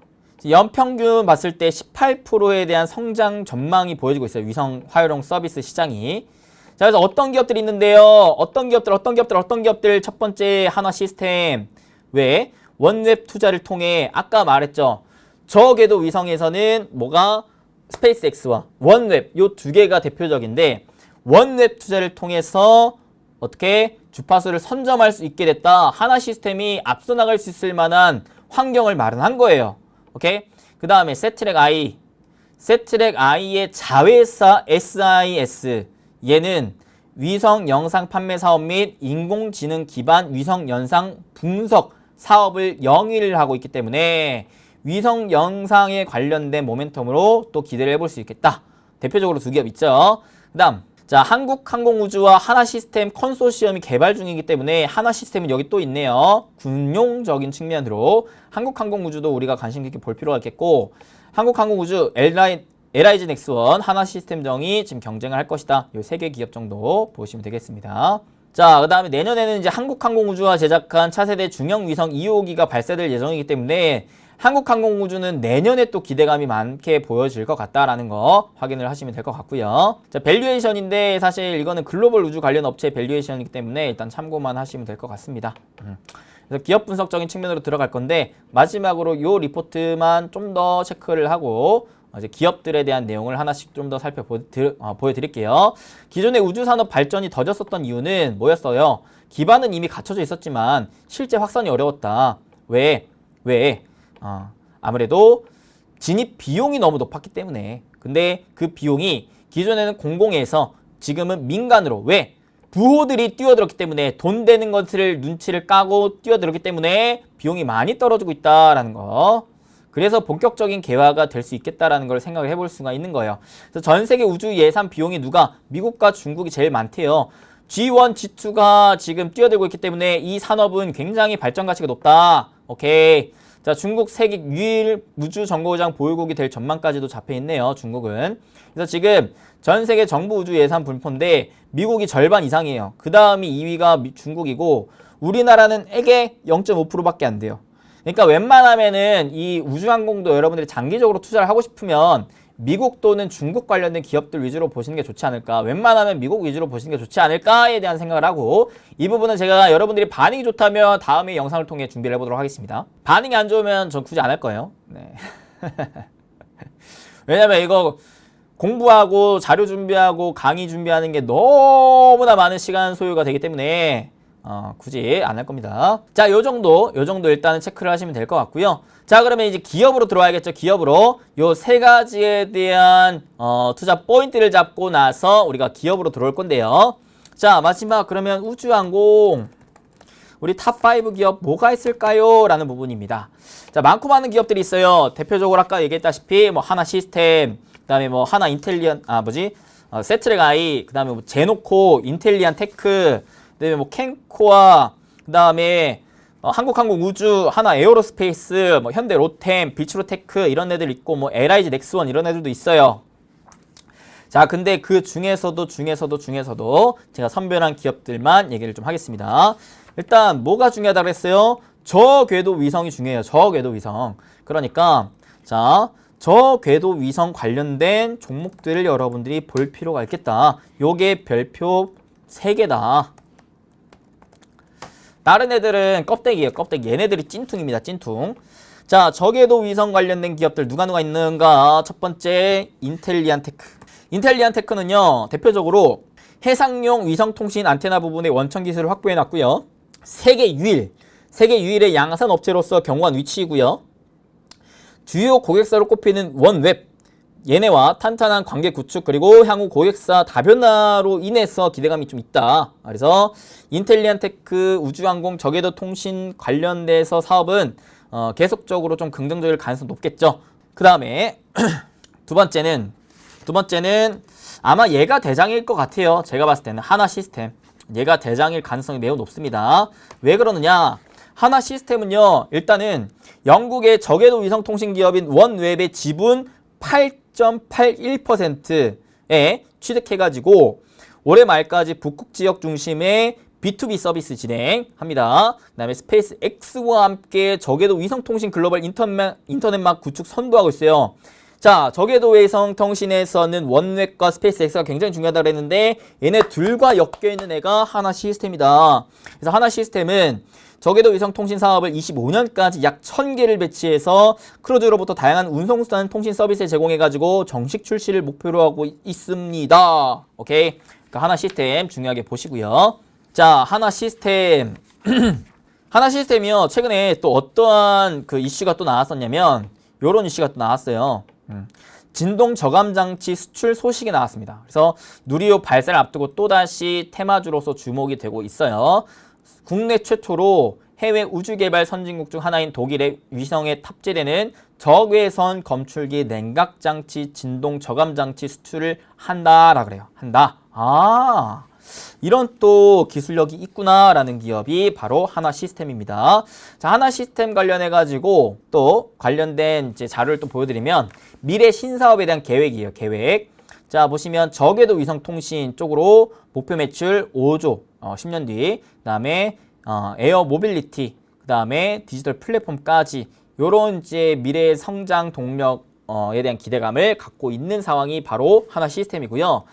연평균 봤을 때 18%에 대한 성장 전망이 보여지고 있어요. 위성 화요령 서비스 시장이. 자, 그래서 어떤 기업들이 있는데요. 어떤 기업들 첫 번째 한화 시스템. 왜? 원웹 투자를 통해 아까 말했죠. 저궤도 위성에서는 뭐가 스페이스X와 원웹 요 두 개가 대표적인데 원웹 투자를 통해서 어떻게 주파수를 선점할 수 있게 됐다. 한화 시스템이 앞서 나갈 수 있을 만한 환경을 마련한 거예요. 오케이? 그 다음에 세트랙 I의 자회사 SIS. 얘는 위성 영상 판매 사업 및 인공지능 기반 위성 영상 분석 사업을 영위를 하고 있기 때문에 위성 영상에 관련된 모멘텀으로 또 기대를 해볼 수 있겠다. 대표적으로 두 기업 있죠. 그 다음 자, 한국항공우주와 하나시스템 컨소시엄이 개발 중이기 때문에 하나시스템은 여기 또 있네요. 군용적인 측면으로 한국항공우주도 우리가 관심 깊게 볼 필요가 있겠고, 한국항공우주, LIG 넥스원, 하나시스템정이 지금 경쟁을 할 것이다. 이 세 개 기업 정도 보시면 되겠습니다. 자, 그 다음에 내년에는 이제 한국항공우주가 제작한 차세대 중형위성 2호기가 발사될 예정이기 때문에 한국항공우주는 내년에 또 기대감이 많게 보여질 것 같다라는 거 확인을 하시면 될 것 같고요. 자, 밸류에이션인데 사실 이거는 글로벌 우주 관련 업체 밸류에이션이기 때문에 일단 참고만 하시면 될 것 같습니다. 그래서 기업 분석적인 측면으로 들어갈 건데 마지막으로 요 리포트만 좀 더 체크를 하고 이제 기업들에 대한 내용을 하나씩 좀 더 보여드릴게요. 기존의 우주산업 발전이 더뎠었던 이유는 뭐였어요? 기반은 이미 갖춰져 있었지만 실제 확산이 어려웠다. 왜? 아무래도 진입 비용이 너무 높았기 때문에. 근데 그 비용이 기존에는 공공에서 지금은 민간으로. 왜? 부호들이 뛰어들었기 때문에, 돈 되는 것을 눈치를 까고 뛰어들었기 때문에 비용이 많이 떨어지고 있다라는 거. 그래서 본격적인 개화가 될 수 있겠다라는 걸 생각을 해볼 수가 있는 거예요. 그래서 전 세계 우주 예산 비용이 누가? 미국과 중국이 제일 많대요. G1, G2가 지금 뛰어들고 있기 때문에 이 산업은 굉장히 발전 가치가 높다. 오케이. 자, 중국 세계 유일 우주 정거장 보유국이 될 전망까지도 잡혀있네요. 중국은. 그래서 지금 전 세계 정부 우주 예산 분포인데 미국이 절반 이상이에요. 그 다음이 2위가 중국이고 우리나라는 에게 0.5%밖에 안 돼요. 그러니까 웬만하면은 이 우주항공도 여러분들이 장기적으로 투자를 하고 싶으면 미국 또는 중국 관련된 기업들 위주로 보시는 게 좋지 않을까. 웬만하면 미국 위주로 보시는 게 좋지 않을까에 대한 생각을 하고, 이 부분은 제가 여러분들이 반응이 좋다면 다음에 영상을 통해 준비를 해보도록 하겠습니다. 반응이 안 좋으면 전 굳이 안 할 거예요. 네. 왜냐면 이거 공부하고 자료 준비하고 강의 준비하는 게 너무나 많은 시간 소요가 되기 때문에 굳이 안 할 겁니다. 자, 요 정도 일단은 체크를 하시면 될 것 같고요. 자, 그러면 이제 기업으로 들어와야겠죠. 기업으로 요 세 가지에 대한 투자 포인트를 잡고 나서 우리가 기업으로 들어올 건데요. 자, 마지막 그러면 우주항공 우리 탑5 기업 뭐가 있을까요? 라는 부분입니다. 자, 많고 많은 기업들이 있어요. 대표적으로 아까 얘기했다시피 뭐 하나시스템, 그다음에 뭐 하나 인텔리언 세트랙 아이, 그다음에 뭐 제노코, 인텔리안 테크, 그다음에 뭐 캔코아, 그다음에 한국항공우주, 하나 에어로스페이스, 뭐 현대 로템, 비츠로테크 이런 애들 있고 뭐 LIG 넥스원 이런 애들도 있어요. 자, 근데 그 중에서도 제가 선별한 기업들만 얘기를 좀 하겠습니다. 일단 뭐가 중요하다 그랬어요? 저궤도 위성이 중요해요. 저궤도 위성. 그러니까 자, 저궤도 위성 관련된 종목들을 여러분들이 볼 필요가 있겠다. 요게 별표 3개다. 다른 애들은 껍데기예요. 껍데기. 얘네들이 찐퉁입니다. 찐퉁. 자, 저궤도 위성 관련된 기업들 누가 있는가? 첫 번째 인텔리안 테크. 인텔리안 테크는요, 대표적으로 해상용 위성통신 안테나 부분의 원천 기술을 확보해 놨고요. 세계 유일의 양산 업체로서 견고한 위치이고요. 주요 고객사로 꼽히는 원웹, 얘네와 탄탄한 관계 구축, 그리고 향후 고객사 다변화로 인해서 기대감이 좀 있다. 그래서 인텔리안 테크 우주항공 저궤도 통신 관련돼서 사업은 계속적으로 좀 긍정적일 가능성이 높겠죠. 그 다음에 두 번째는 아마 얘가 대장일 것 같아요. 제가 봤을 때는 하나시스템. 얘가 대장일 가능성이 매우 높습니다. 왜 그러느냐? 하나시스템은요, 일단은 영국의 저궤도 위성통신 기업인 원웹의 지분 8.81%에 취득해가지고 올해 말까지 북극 지역 중심의 B2B 서비스 진행합니다. 그 다음에 스페이스 X와 함께 저궤도 위성통신 글로벌 인터넷망 구축 선도하고 있어요. 자, 저궤도 위성통신에서는 원웹과 스페이스 X가 굉장히 중요하다고 그랬는데 얘네 둘과 엮여있는 애가 하나시스템이다. 그래서 하나시스템은 저궤도 위성통신 사업을 25년까지 약 1000개를 배치해서 크루즈로부터 다양한 운송수단 통신 서비스를 제공해가지고 정식 출시를 목표로 하고 있습니다. 오케이? 그러니까 하나시스템 중요하게 보시고요. 자, 하나시스템이요. 최근에 또 어떠한 그 이슈가 또 나왔었냐면 요런 이슈가 또 나왔어요. 진동 저감 장치 수출 소식이 나왔습니다. 그래서 누리호 발사를 앞두고 또다시 테마주로서 주목이 되고 있어요. 국내 최초로 해외 우주개발 선진국 중 하나인 독일의 위성에 탑재되는 적외선 검출기 냉각장치 진동 저감장치 수출을 한다라 그래요. 한다. 아, 이런 또 기술력이 있구나라는 기업이 바로 하나시스템입니다. 자, 하나시스템 관련해 가지고 또 관련된 이제 자료를 또 보여드리면 미래 신사업에 대한 계획이에요. 계획. 자, 보시면 저궤도 위성 통신 쪽으로 목표 매출 5조 10년 뒤. 그다음에 에어 모빌리티, 그다음에 디지털 플랫폼까지 요런 이제 미래의 성장 동력에 대한 기대감을 갖고 있는 상황이 바로 하나시스템이고요.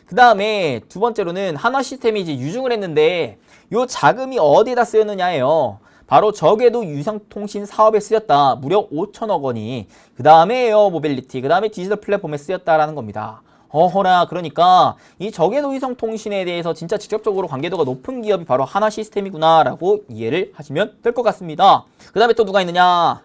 그 다음에 두 번째로는 하나시스템이 이제 유증을 했는데 요 자금이 어디에다 쓰였느냐예요. 바로 저궤도 위성통신 사업에 쓰였다. 무려 5천억 원이. 그 다음에 에어 모빌리티, 그 다음에 디지털 플랫폼에 쓰였다라는 겁니다. 어허라, 그러니까 이 저궤도 위성통신에 대해서 진짜 직접적으로 관계도가 높은 기업이 바로 하나시스템이구나라고 이해를 하시면 될 것 같습니다. 그 다음에 또 누가 있느냐?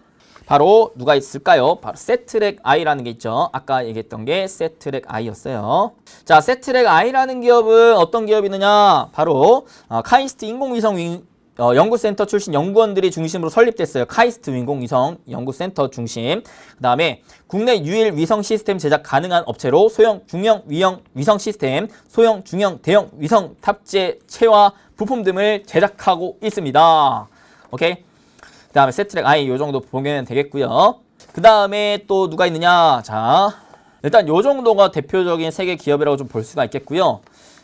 바로 누가 있을까요? 바로 세트랙 I라는 게 있죠. 아까 얘기했던 게 세트랙 I였어요. 자, 세트랙 I라는 기업은 어떤 기업이느냐? 바로 카이스트 인공위성 연구센터 출신 연구원들이 중심으로 설립됐어요. 카이스트 인공위성 연구센터 중심. 그 다음에 국내 유일 위성 시스템 제작 가능한 업체로 소형, 중형, 위성 시스템, 소형, 중형, 대형 위성 탑재 체화 부품 등을 제작하고 있습니다. 오케이. 그 다음에 세트랙 I 요 정도 보면 되겠고요. 그 다음에 또 누가 있느냐? 자, 일단 요 정도가 대표적인 세계 기업이라고 좀 볼 수가 있겠고요.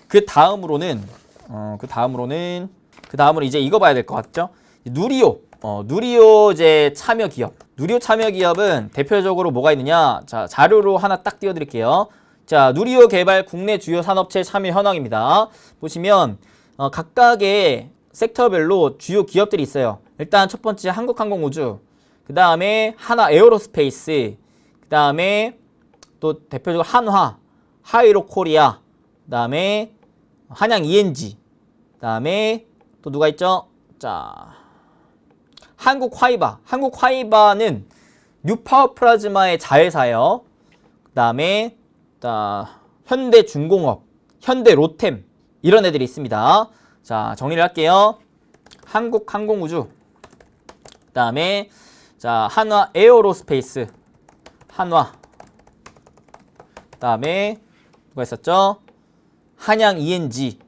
그 다음으로는 이제 이거 봐야 될 것 같죠? 누리호. 누리호 이제 참여 기업. 누리호 참여 기업은 대표적으로 뭐가 있느냐? 자, 자료로 하나 딱 띄워 드릴게요. 자, 누리호 개발 국내 주요 산업체 참여 현황입니다. 보시면 각각의 섹터별로 주요 기업들이 있어요. 일단 첫 번째 한국항공우주, 그 다음에 하나 에어로스페이스, 그 다음에 또 대표적으로 한화, 하이로코리아, 그 다음에 한양 ENG, 그 다음에 또 누가 있죠? 자, 한국화이바. 한국화이바는 뉴파워플라즈마의 자회사예요. 그 다음에 현대중공업, 현대로템 이런 애들이 있습니다. 자, 정리를 할게요. 한국항공우주, 그 다음에 자, 한화 에어로스페이스, 한화, 그 다음에 누가 있었죠? 한양 ENG,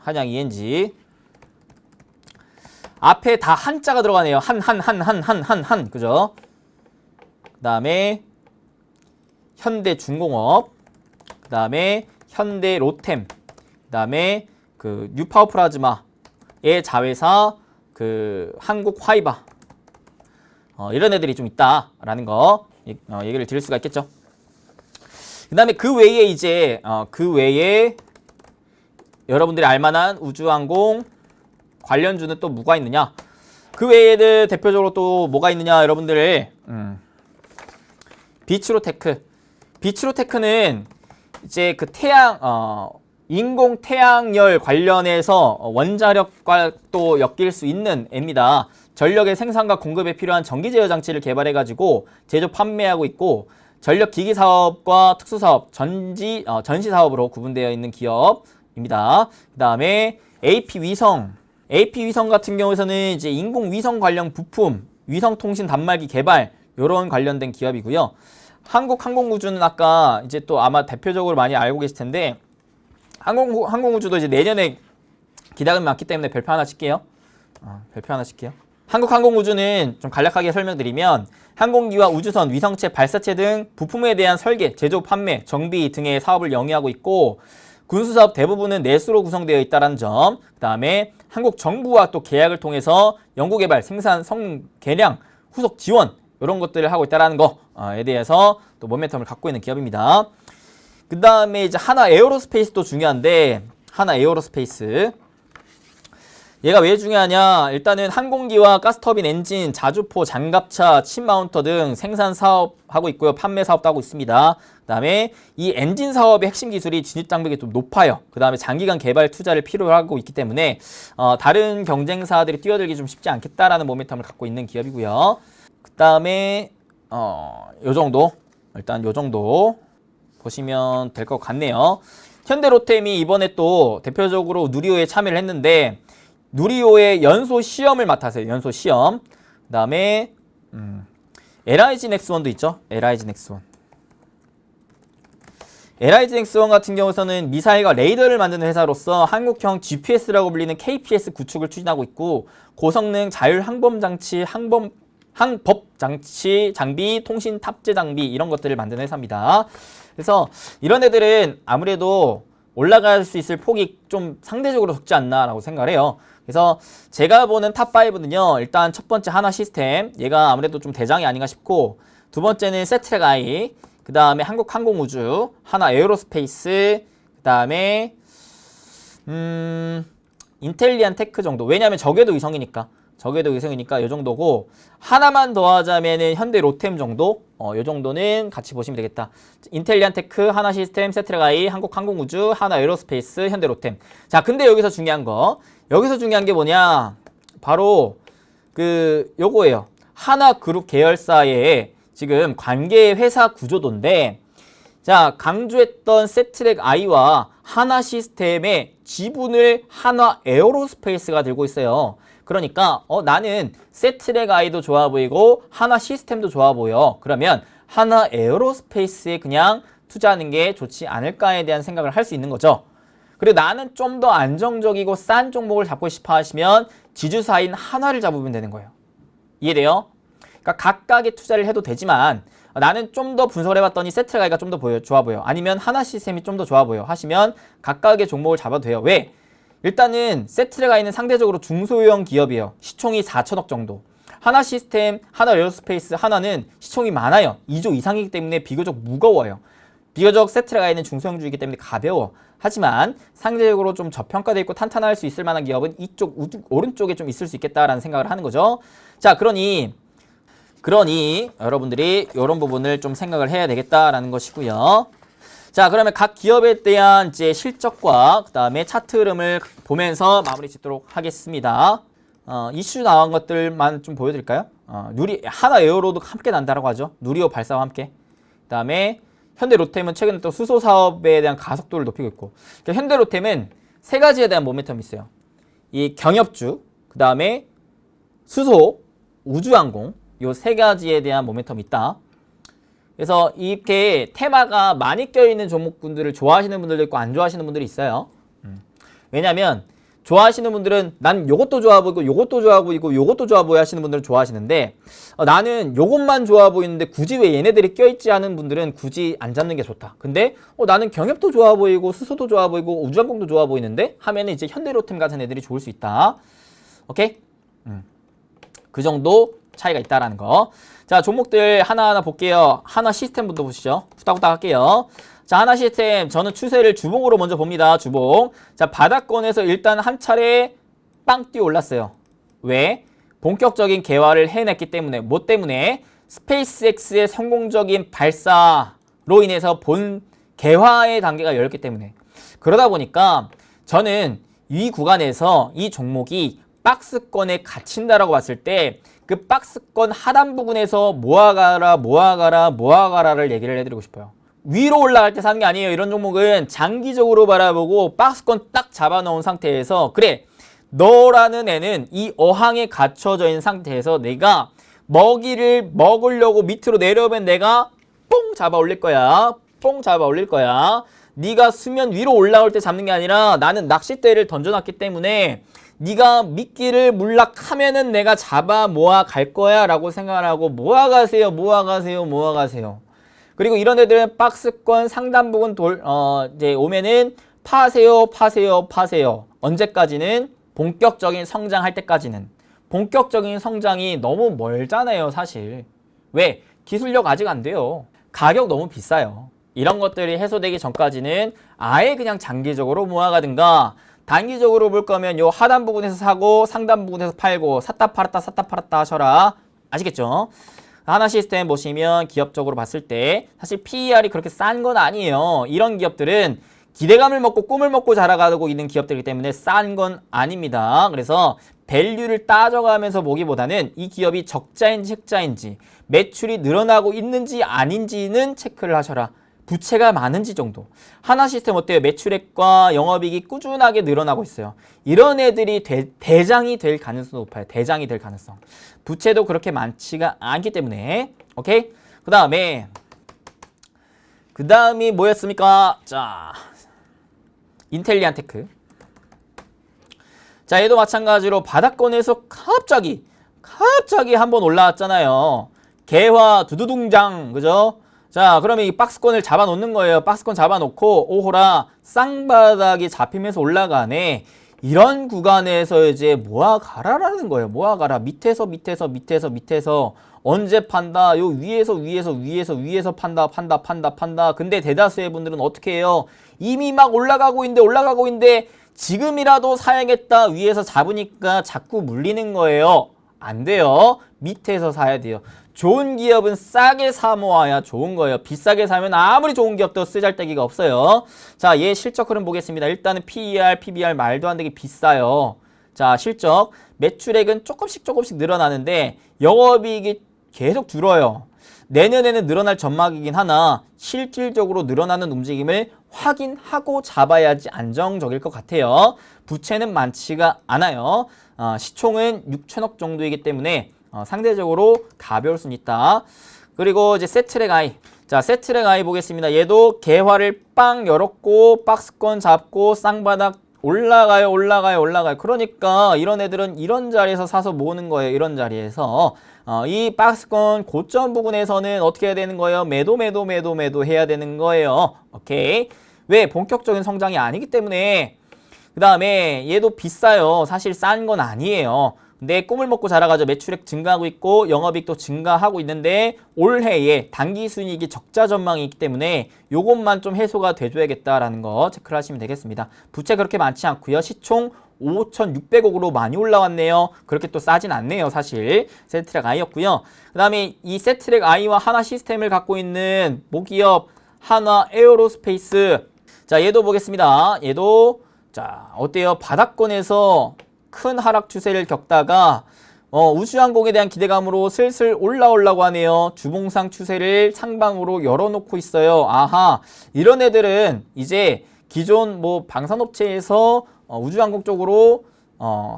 한양 ENG. 앞에 다 한자가 들어가네요. 한, 그죠? 그 다음에 현대중공업, 그 다음에 현대로템, 그 다음에 그 뉴파워플라즈마의 자회사 그 한국화이바, 이런 애들이 좀 있다라는 거 얘기를 드릴 수가 있겠죠. 그 다음에 그 외에 이제 그 외에 여러분들이 알만한 우주항공 관련주는 또 뭐가 있느냐? 그 외에는 대표적으로 또 뭐가 있느냐? 여러분들 비츠로테크. 비츠로테크는 이제 그 인공 태양열 관련해서 원자력과 또 엮일 수 있는 애입니다. 전력의 생산과 공급에 필요한 전기 제어 장치를 개발해 가지고 제조 판매하고 있고, 전력 기기 사업과 특수 사업, 전시 사업으로 구분되어 있는 기업입니다. 그다음에 AP 위성 같은 경우에는 이제 인공 위성 관련 부품, 위성 통신 단말기 개발 요런 관련된 기업이고요. 한국항공우주는 아까 이제 또 아마 대표적으로 많이 알고 계실 텐데, 항공우주도 이제 내년에 기대감이 많기 때문에 별표 하나 칠게요. 한국항공우주는 좀 간략하게 설명드리면 항공기와 우주선, 위성체, 발사체 등 부품에 대한 설계, 제조, 판매, 정비 등의 사업을 영위하고 있고, 군수사업 대부분은 내수로 구성되어 있다는 점, 그 다음에 한국 정부와 또 계약을 통해서 연구개발, 생산, 성능, 개량, 후속 지원 이런 것들을 하고 있다는 거에 대해서 또 모멘텀을 갖고 있는 기업입니다. 그 다음에 이제 하나 에어로스페이스도 중요한데, 하나 에어로스페이스 얘가 왜 중요하냐? 일단은 항공기와 가스터빈 엔진, 자주포, 장갑차, 칩 마운터 등 생산 사업하고 있고요. 판매 사업도 하고 있습니다. 그 다음에 이 엔진 사업의 핵심 기술이 진입 장벽이 좀 높아요. 그 다음에 장기간 개발 투자를 필요로 하고 있기 때문에 다른 경쟁사들이 뛰어들기 좀 쉽지 않겠다라는 모멘텀을 갖고 있는 기업이고요. 그 다음에 요 정도. 일단 요 정도 보시면 될 것 같네요. 현대로템이 이번에 또 대표적으로 누리호에 참여를 했는데 누리호의 연소 시험을 맡았어요. 연소 시험. 그 다음에 LIG 넥스1도 있죠. LIG 넥스1. LIG 넥스1 같은 경우에는 미사일과 레이더를 만드는 회사로서 한국형 GPS라고 불리는 KPS 구축을 추진하고 있고 고성능 자율 항법 장치 장비, 통신 탑재 장비 이런 것들을 만드는 회사입니다. 그래서 이런 애들은 아무래도 올라갈 수 있을 폭이 좀 상대적으로 적지 않나라고 생각을 해요. 그래서 제가 보는 탑5는요. 일단 첫 번째 하나 시스템, 얘가 아무래도 좀 대장이 아닌가 싶고 두 번째는 세트랙 아이, 그 다음에 한국항공우주, 하나 에어로스페이스, 그 다음에 인텔리안 테크 정도. 왜냐하면 저궤도 위성이니까 이 정도고 하나만 더 하자면은 현대 로템 정도. 요 정도는 같이 보시면 되겠다. 인텔리안 테크, 하나 시스템, 세트랙 아이, 한국항공우주, 하나 에어로스페이스, 현대 로템. 자, 근데 여기서 중요한 게 뭐냐? 바로 요거예요. 하나 그룹 계열사의 지금 관계 회사 구조도인데, 자, 강조했던 세트랙 아이와 하나 시스템의 지분을 하나 에어로스페이스가 들고 있어요. 그러니까 나는 세트랙 아이도 좋아 보이고 하나 시스템도 좋아 보여. 그러면 하나 에어로스페이스에 그냥 투자하는 게 좋지 않을까에 대한 생각을 할 수 있는 거죠. 그리고 나는 좀 더 안정적이고 싼 종목을 잡고 싶어 하시면 지주사인 하나를 잡으면 되는 거예요. 이해돼요? 그러니까 각각의 투자를 해도 되지만 나는 좀 더 분석을 해봤더니 세트랙 아이가 좀 더 좋아 보여. 아니면 하나 시스템이 좀 더 좋아 보여 하시면 각각의 종목을 잡아도 돼요. 왜? 일단은 세트랙 아이는 상대적으로 중소형 기업이에요. 시총이 4천억 정도. 하나 시스템, 하나 에어로스페이스, 하나는 시총이 많아요. 2조 이상이기 때문에 비교적 무거워요. 비교적 세트랙 아이는 중소형주이기 때문에 가벼워. 하지만 상대적으로 좀 저평가되어 있고 탄탄할 수 있을 만한 기업은 이쪽 오른쪽에 좀 있을 수 있겠다라는 생각을 하는 거죠. 자, 그러니 여러분들이 이런 부분을 좀 생각을 해야 되겠다라는 것이고요. 자, 그러면 각 기업에 대한 이제 실적과 그 다음에 차트 흐름을 보면서 마무리 짓도록 하겠습니다. 이슈 나온 것들만 좀 보여드릴까요? 하나 에어로도 함께 난다라고 하죠. 누리호 발사와 함께. 그 다음에 현대로템은 최근에 또 수소 사업에 대한 가속도를 높이고 있고, 그러니까 현대로템은 세 가지에 대한 모멘텀이 있어요. 이 경협주, 그 다음에 수소, 우주항공, 요 세 가지에 대한 모멘텀이 있다. 그래서 이렇게 테마가 많이 껴있는 종목군들을 좋아하시는 분들도 있고 안 좋아하시는 분들이 있어요. 왜냐면 좋아하시는 분들은 난 요것도 좋아 보이고 요것도 좋아 보이고 요것도 좋아 보여 하시는 분들은 좋아하시는데 나는 요것만 좋아 보이는데 굳이 왜 얘네들이 껴있지 않은 분들은 굳이 안 잡는 게 좋다. 근데 나는 경협도 좋아 보이고 수소도 좋아 보이고 우주항공도 좋아 보이는데 하면은 이제 현대로템 같은 애들이 좋을 수 있다. 오케이? 그 정도 차이가 있다라는 거. 자, 종목들 하나하나 볼게요. 하나 시스템부터 보시죠. 후딱후딱 할게요. 자, 하나 시스템 저는 추세를 주봉으로 먼저 봅니다. 주봉. 자, 바닥권에서 일단 한 차례 빵 뛰어 올랐어요. 왜? 본격적인 개화를 해냈기 때문에. 뭐 때문에? 스페이스X의 성공적인 발사로 인해서 본 개화의 단계가 열렸기 때문에. 그러다 보니까 저는 이 구간에서 이 종목이 박스권에 갇힌다라고 봤을 때 그 박스권 하단 부분에서 모아가라를 얘기를 해드리고 싶어요. 위로 올라갈 때 사는 게 아니에요. 이런 종목은 장기적으로 바라보고 박스권 딱 잡아놓은 상태에서 그래, 너라는 애는 이 어항에 갇혀져 있는 상태에서 내가 먹이를 먹으려고 밑으로 내려오면 내가 뽕 잡아 올릴 거야. 뽕 잡아 올릴 거야. 네가 수면 위로 올라올 때 잡는 게 아니라 나는 낚싯대를 던져놨기 때문에 네가 미끼를 물락하면은 내가 잡아 모아 갈 거야 라고 생각을 하고 모아가세요. 그리고 이런 애들은 박스권 상단 부분 이제 오면은 파세요. 언제까지는? 본격적인 성장할 때까지는. 본격적인 성장이 너무 멀잖아요, 사실. 왜? 기술력 아직 안 돼요. 가격 너무 비싸요. 이런 것들이 해소되기 전까지는 아예 그냥 장기적으로 모아가든가 단기적으로 볼 거면 요 하단 부분에서 사고 상단 부분에서 팔고 샀다 팔았다 하셔라. 아시겠죠? 하나 시스템 보시면 기업적으로 봤을 때 사실 PER이 그렇게 싼 건 아니에요. 이런 기업들은 기대감을 먹고 꿈을 먹고 자라가고 있는 기업들이기 때문에 싼 건 아닙니다. 그래서 밸류를 따져가면서 보기보다는 이 기업이 적자인지 흑자인지 매출이 늘어나고 있는지 아닌지는 체크를 하셔라. 부채가 많은지 정도. 하나시스템 어때요? 매출액과 영업이익이 꾸준하게 늘어나고 있어요. 이런 애들이 대장이 될 가능성이 높아요. 대장이 될 가능성. 부채도 그렇게 많지가 않기 때문에. 오케이? 그 다음이 뭐였습니까? 자, 인텔리안테크. 자, 얘도 마찬가지로 바닥권에서 갑자기 한번 올라왔잖아요. 개화 두두둥장, 그죠? 자, 그러면 이 박스권을 잡아놓는 거예요. 박스권 잡아놓고 오호라 쌍바닥이 잡히면서 올라가네. 이런 구간에서 이제 모아가라라는 거예요. 모아가라. 밑에서 언제 판다? 요 위에서 판다. 근데 대다수의 분들은 어떻게 해요? 이미 막 올라가고 있는데 지금이라도 사야겠다. 위에서 잡으니까 자꾸 물리는 거예요. 안 돼요. 밑에서 사야 돼요. 좋은 기업은 싸게 사 모아야 좋은 거예요. 비싸게 사면 아무리 좋은 기업도 쓰잘데기가 없어요. 자, 얘 실적 흐름 보겠습니다. 일단은 PER, PBR 말도 안 되게 비싸요. 자, 실적. 매출액은 조금씩 늘어나는데 영업이익이 계속 줄어요. 내년에는 늘어날 전망이긴 하나 실질적으로 늘어나는 움직임을 확인하고 잡아야지 안정적일 것 같아요. 부채는 많지가 않아요. 시총은 6천억 정도이기 때문에 상대적으로 가벼울 수는 있다. 그리고 이제 세트랙 아이. 자, 세트랙 아이 보겠습니다. 얘도 개화를 빵 열었고 박스권 잡고 쌍바닥 올라가요. 그러니까 이런 애들은 이런 자리에서 사서 모으는 거예요. 이런 자리에서. 이 박스권 고점 부분에서는 어떻게 해야 되는 거예요? 매도 해야 되는 거예요. 오케이. 왜? 본격적인 성장이 아니기 때문에. 그 다음에 얘도 비싸요. 사실 싼 건 아니에요. 근데 꿈을 먹고 자라가지고 매출액 증가하고 있고 영업이익도 증가하고 있는데 올해에 당기순이익이 적자 전망이 있기 때문에 요것만 좀 해소가 돼줘야겠다라는 거 체크를 하시면 되겠습니다. 부채 그렇게 많지 않고요. 시총 5,600억으로 많이 올라왔네요. 그렇게 또 싸진 않네요. 사실 세트랙 아이였고요. 그 다음에 이 세트랙 아이와 하나 시스템을 갖고 있는 모기업 하나 에어로스페이스. 자, 얘도 보겠습니다. 얘도 자, 어때요? 바닥권에서 큰 하락 추세를 겪다가 우주항공에 대한 기대감으로 슬슬 올라오려고 하네요. 주봉상 추세를 상방으로 열어놓고 있어요. 아하, 이런 애들은 이제 기존 뭐 방산업체에서 우주항공 쪽으로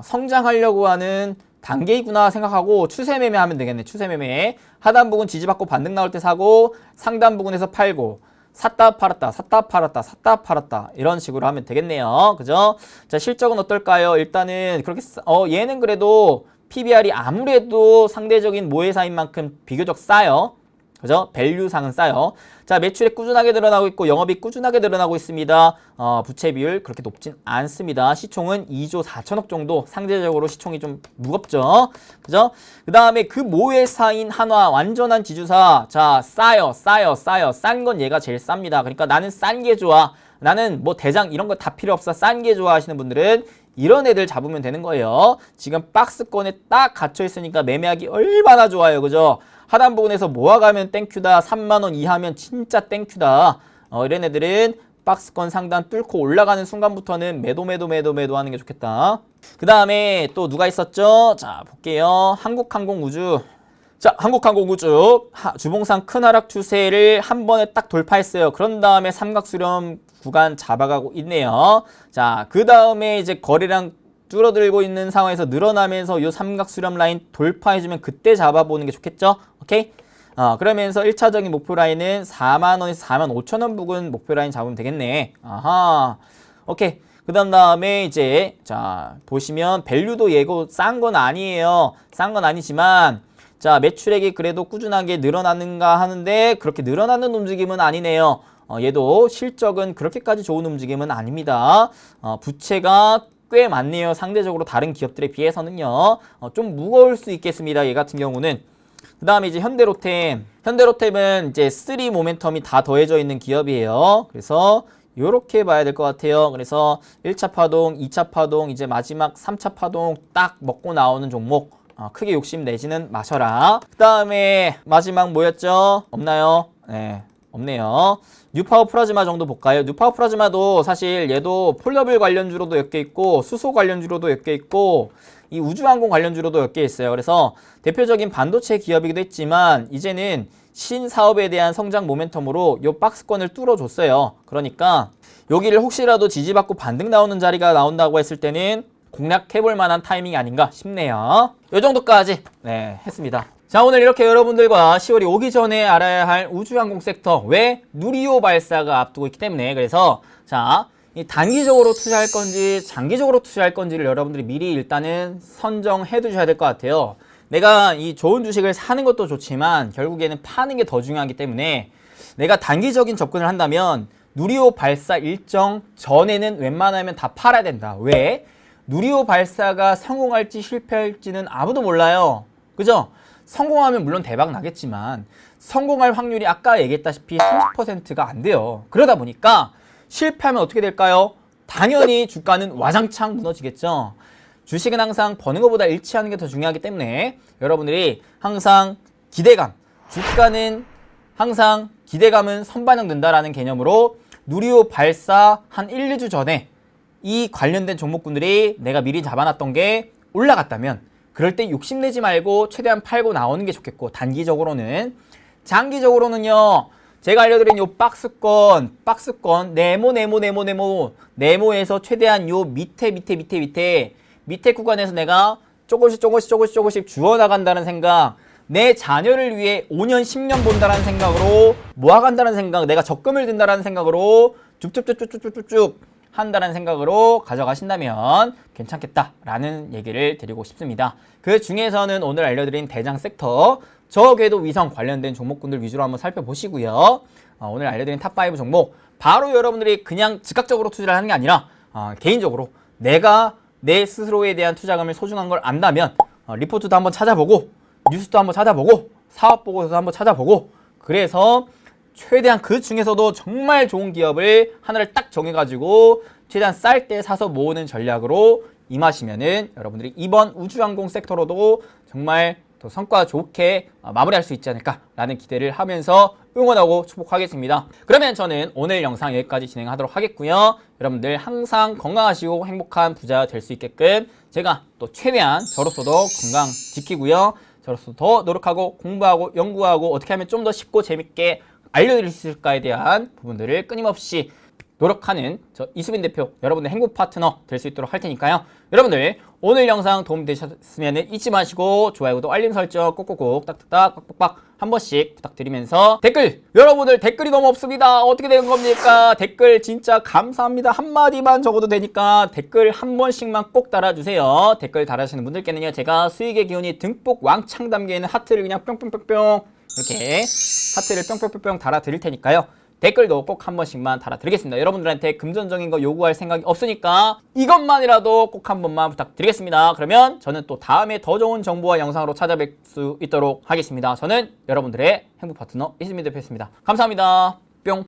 성장하려고 하는 단계이구나 생각하고 추세 매매하면 되겠네. 추세 매매. 하단 부분 지지받고 반등 나올 때 사고 상단 부분에서 팔고 샀다 팔았다 이런 식으로 하면 되겠네요. 그죠? 자, 실적은 어떨까요? 일단은 그렇게 얘는 그래도 PBR이 아무래도 상대적인 모회사인 만큼 비교적 싸요. 그죠? 밸류상은 싸요. 자, 매출액 꾸준하게 늘어나고 있고 영업이익 꾸준하게 늘어나고 있습니다. 부채 비율 그렇게 높진 않습니다. 시총은 2조 4천억 정도. 상대적으로 시총이 좀 무겁죠. 그죠? 그 다음에 그 모회사인 한화 완전한 지주사. 자, 싸요. 싼 건 얘가 제일 쌉니다. 그러니까 나는 싼 게 좋아. 나는 뭐 대장 이런 거 다 필요 없어. 싼 게 좋아 하시는 분들은 이런 애들 잡으면 되는 거예요. 지금 박스권에 딱 갇혀 있으니까 매매하기 얼마나 좋아요. 그죠? 하단 부분에서 모아가면 땡큐다. 3만원 이하면 진짜 땡큐다. 이런 애들은 박스권 상단 뚫고 올라가는 순간부터는 매도 하는 게 좋겠다. 그 다음에 또 누가 있었죠? 자, 볼게요. 한국항공우주. 자, 한국항공우주 주봉상 큰 하락 추세를 한 번에 딱 돌파했어요. 그런 다음에 삼각수렴 구간 잡아가고 있네요. 자, 그 다음에 이제 거래량 줄어들고 있는 상황에서 늘어나면서 이 삼각수렴 라인 돌파해주면 그때 잡아보는 게 좋겠죠? 오케이? 그러면서 1차적인 목표 라인은 4만원에서 4만 5천원 부근 목표 라인 잡으면 되겠네. 아하. 오케이. 그 다음에 이제, 자, 보시면, 밸류도 예고 싼 건 아니에요. 싼 건 아니지만, 자, 매출액이 그래도 꾸준하게 늘어나는가 하는데, 그렇게 늘어나는 움직임은 아니네요. 얘도 실적은 그렇게까지 좋은 움직임은 아닙니다. 부채가 꽤 많네요. 상대적으로 다른 기업들에 비해서는요. 좀 무거울 수 있겠습니다. 얘 같은 경우는. 그 다음에 이제 현대로템. 현대로템은 이제 3 모멘텀이 다 더해져 있는 기업이에요. 그래서 요렇게 봐야 될 것 같아요. 그래서 1차 파동, 2차 파동, 이제 마지막 3차 파동 딱 먹고 나오는 종목. 크게 욕심 내지는 마셔라. 그 다음에 마지막 뭐였죠? 없나요? 네, 없네요. 뉴파워 플라즈마 정도 볼까요? 뉴파워 플라즈마도 사실 얘도 폴더블 관련주로도 엮여 있고 수소 관련주로도 엮여 있고 이 우주항공 관련주로도 몇 개 있어요. 그래서 대표적인 반도체 기업이기도 했지만 이제는 신사업에 대한 성장 모멘텀으로 요 박스권을 뚫어줬어요. 그러니까 여기를 혹시라도 지지받고 반등 나오는 자리가 나온다고 했을 때는 공략해볼 만한 타이밍이 아닌가 싶네요. 요 정도까지 했습니다. 자, 오늘 이렇게 여러분들과 10월이 오기 전에 알아야 할 우주항공 섹터, 왜 누리호 발사가 앞두고 있기 때문에, 그래서 자, 이 단기적으로 투자할 건지 장기적으로 투자할 건지를 여러분들이 미리 일단은 선정해 두셔야 될 것 같아요. 내가 이 좋은 주식을 사는 것도 좋지만 결국에는 파는 게 더 중요하기 때문에 내가 단기적인 접근을 한다면 누리호 발사 일정 전에는 웬만하면 다 팔아야 된다. 왜? 누리호 발사가 성공할지 실패할지는 아무도 몰라요. 그죠? 성공하면 물론 대박 나겠지만 성공할 확률이 아까 얘기했다시피 30%가 안 돼요. 그러다 보니까 실패하면 어떻게 될까요? 당연히 주가는 와장창 무너지겠죠. 주식은 항상 버는 것보다 일치하는 게 더 중요하기 때문에 여러분들이 항상 기대감, 주가는 항상 기대감은 선반영된다라는 개념으로 누리호 발사 한 1, 2주 전에 이 관련된 종목군들이 내가 미리 잡아놨던 게 올라갔다면 그럴 때 욕심내지 말고 최대한 팔고 나오는 게 좋겠고, 단기적으로는. 장기적으로는요, 제가 알려드린 요 박스권 네모에서 최대한 요 밑에 구간에서 내가 조금씩 주워나간다는 생각, 내 자녀를 위해 5년 10년 본다라는 생각으로 모아간다는 생각, 내가 적금을 든다라는 생각으로 쭉쭉쭉쭉쭉쭉 한다는 생각으로 가져가신다면 괜찮겠다라는 얘기를 드리고 싶습니다. 그 중에서는 오늘 알려드린 대장 섹터, 저궤도 위성 관련된 종목군들 위주로 한번 살펴보시고요. 오늘 알려드린 탑5 종목, 바로 여러분들이 그냥 즉각적으로 투자를 하는 게 아니라 개인적으로 내가 내 스스로에 대한 투자금을 소중한 걸 안다면 리포트도 한번 찾아보고 뉴스도 한번 찾아보고 사업보고서도 한번 찾아보고, 그래서 최대한 그 중에서도 정말 좋은 기업을 하나를 딱 정해가지고 최대한 쌀 때 사서 모으는 전략으로 임하시면은 여러분들이 이번 우주항공 섹터로도 정말 더 성과 좋게 마무리할 수 있지 않을까라는 기대를 하면서 응원하고 축복하겠습니다. 그러면 저는 오늘 영상 여기까지 진행하도록 하겠고요. 여러분들 항상 건강하시고 행복한 부자 될 수 있게끔 제가 또 최대한 저로서도 건강 지키고요. 저로서 더 노력하고 공부하고 연구하고 어떻게 하면 좀 더 쉽고 재밌게 알려드릴 수 있을까에 대한 부분들을 끊임없이 노력하는 저 이수빈 대표, 여러분들 행복 파트너 될 수 있도록 할 테니까요. 여러분들 오늘 영상 도움 되셨으면 잊지 마시고 좋아요, 구독, 알림 설정 꼭꼭꼭 딱딱딱 빡빡빡 한 번씩 부탁드리면서 댓글, 여러분들 댓글이 너무 없습니다. 어떻게 되는 겁니까? 댓글 진짜 감사합니다. 한마디만 적어도 되니까 댓글 한 번씩만 꼭 달아주세요. 댓글 달아주시는 분들께는요, 제가 수익의 기운이 듬뿍 왕창 담겨있는 하트를 그냥 뿅뿅뿅뿅 이렇게 하트를 뿅뿅뿅뿅 달아드릴 테니까요. 댓글도 꼭 한 번씩만 달아드리겠습니다. 여러분들한테 금전적인 거 요구할 생각이 없으니까 이것만이라도 꼭 한 번만 부탁드리겠습니다. 그러면 저는 또 다음에 더 좋은 정보와 영상으로 찾아뵐 수 있도록 하겠습니다. 저는 여러분들의 행복 파트너 이수민 대표였습니다. 감사합니다. 뿅.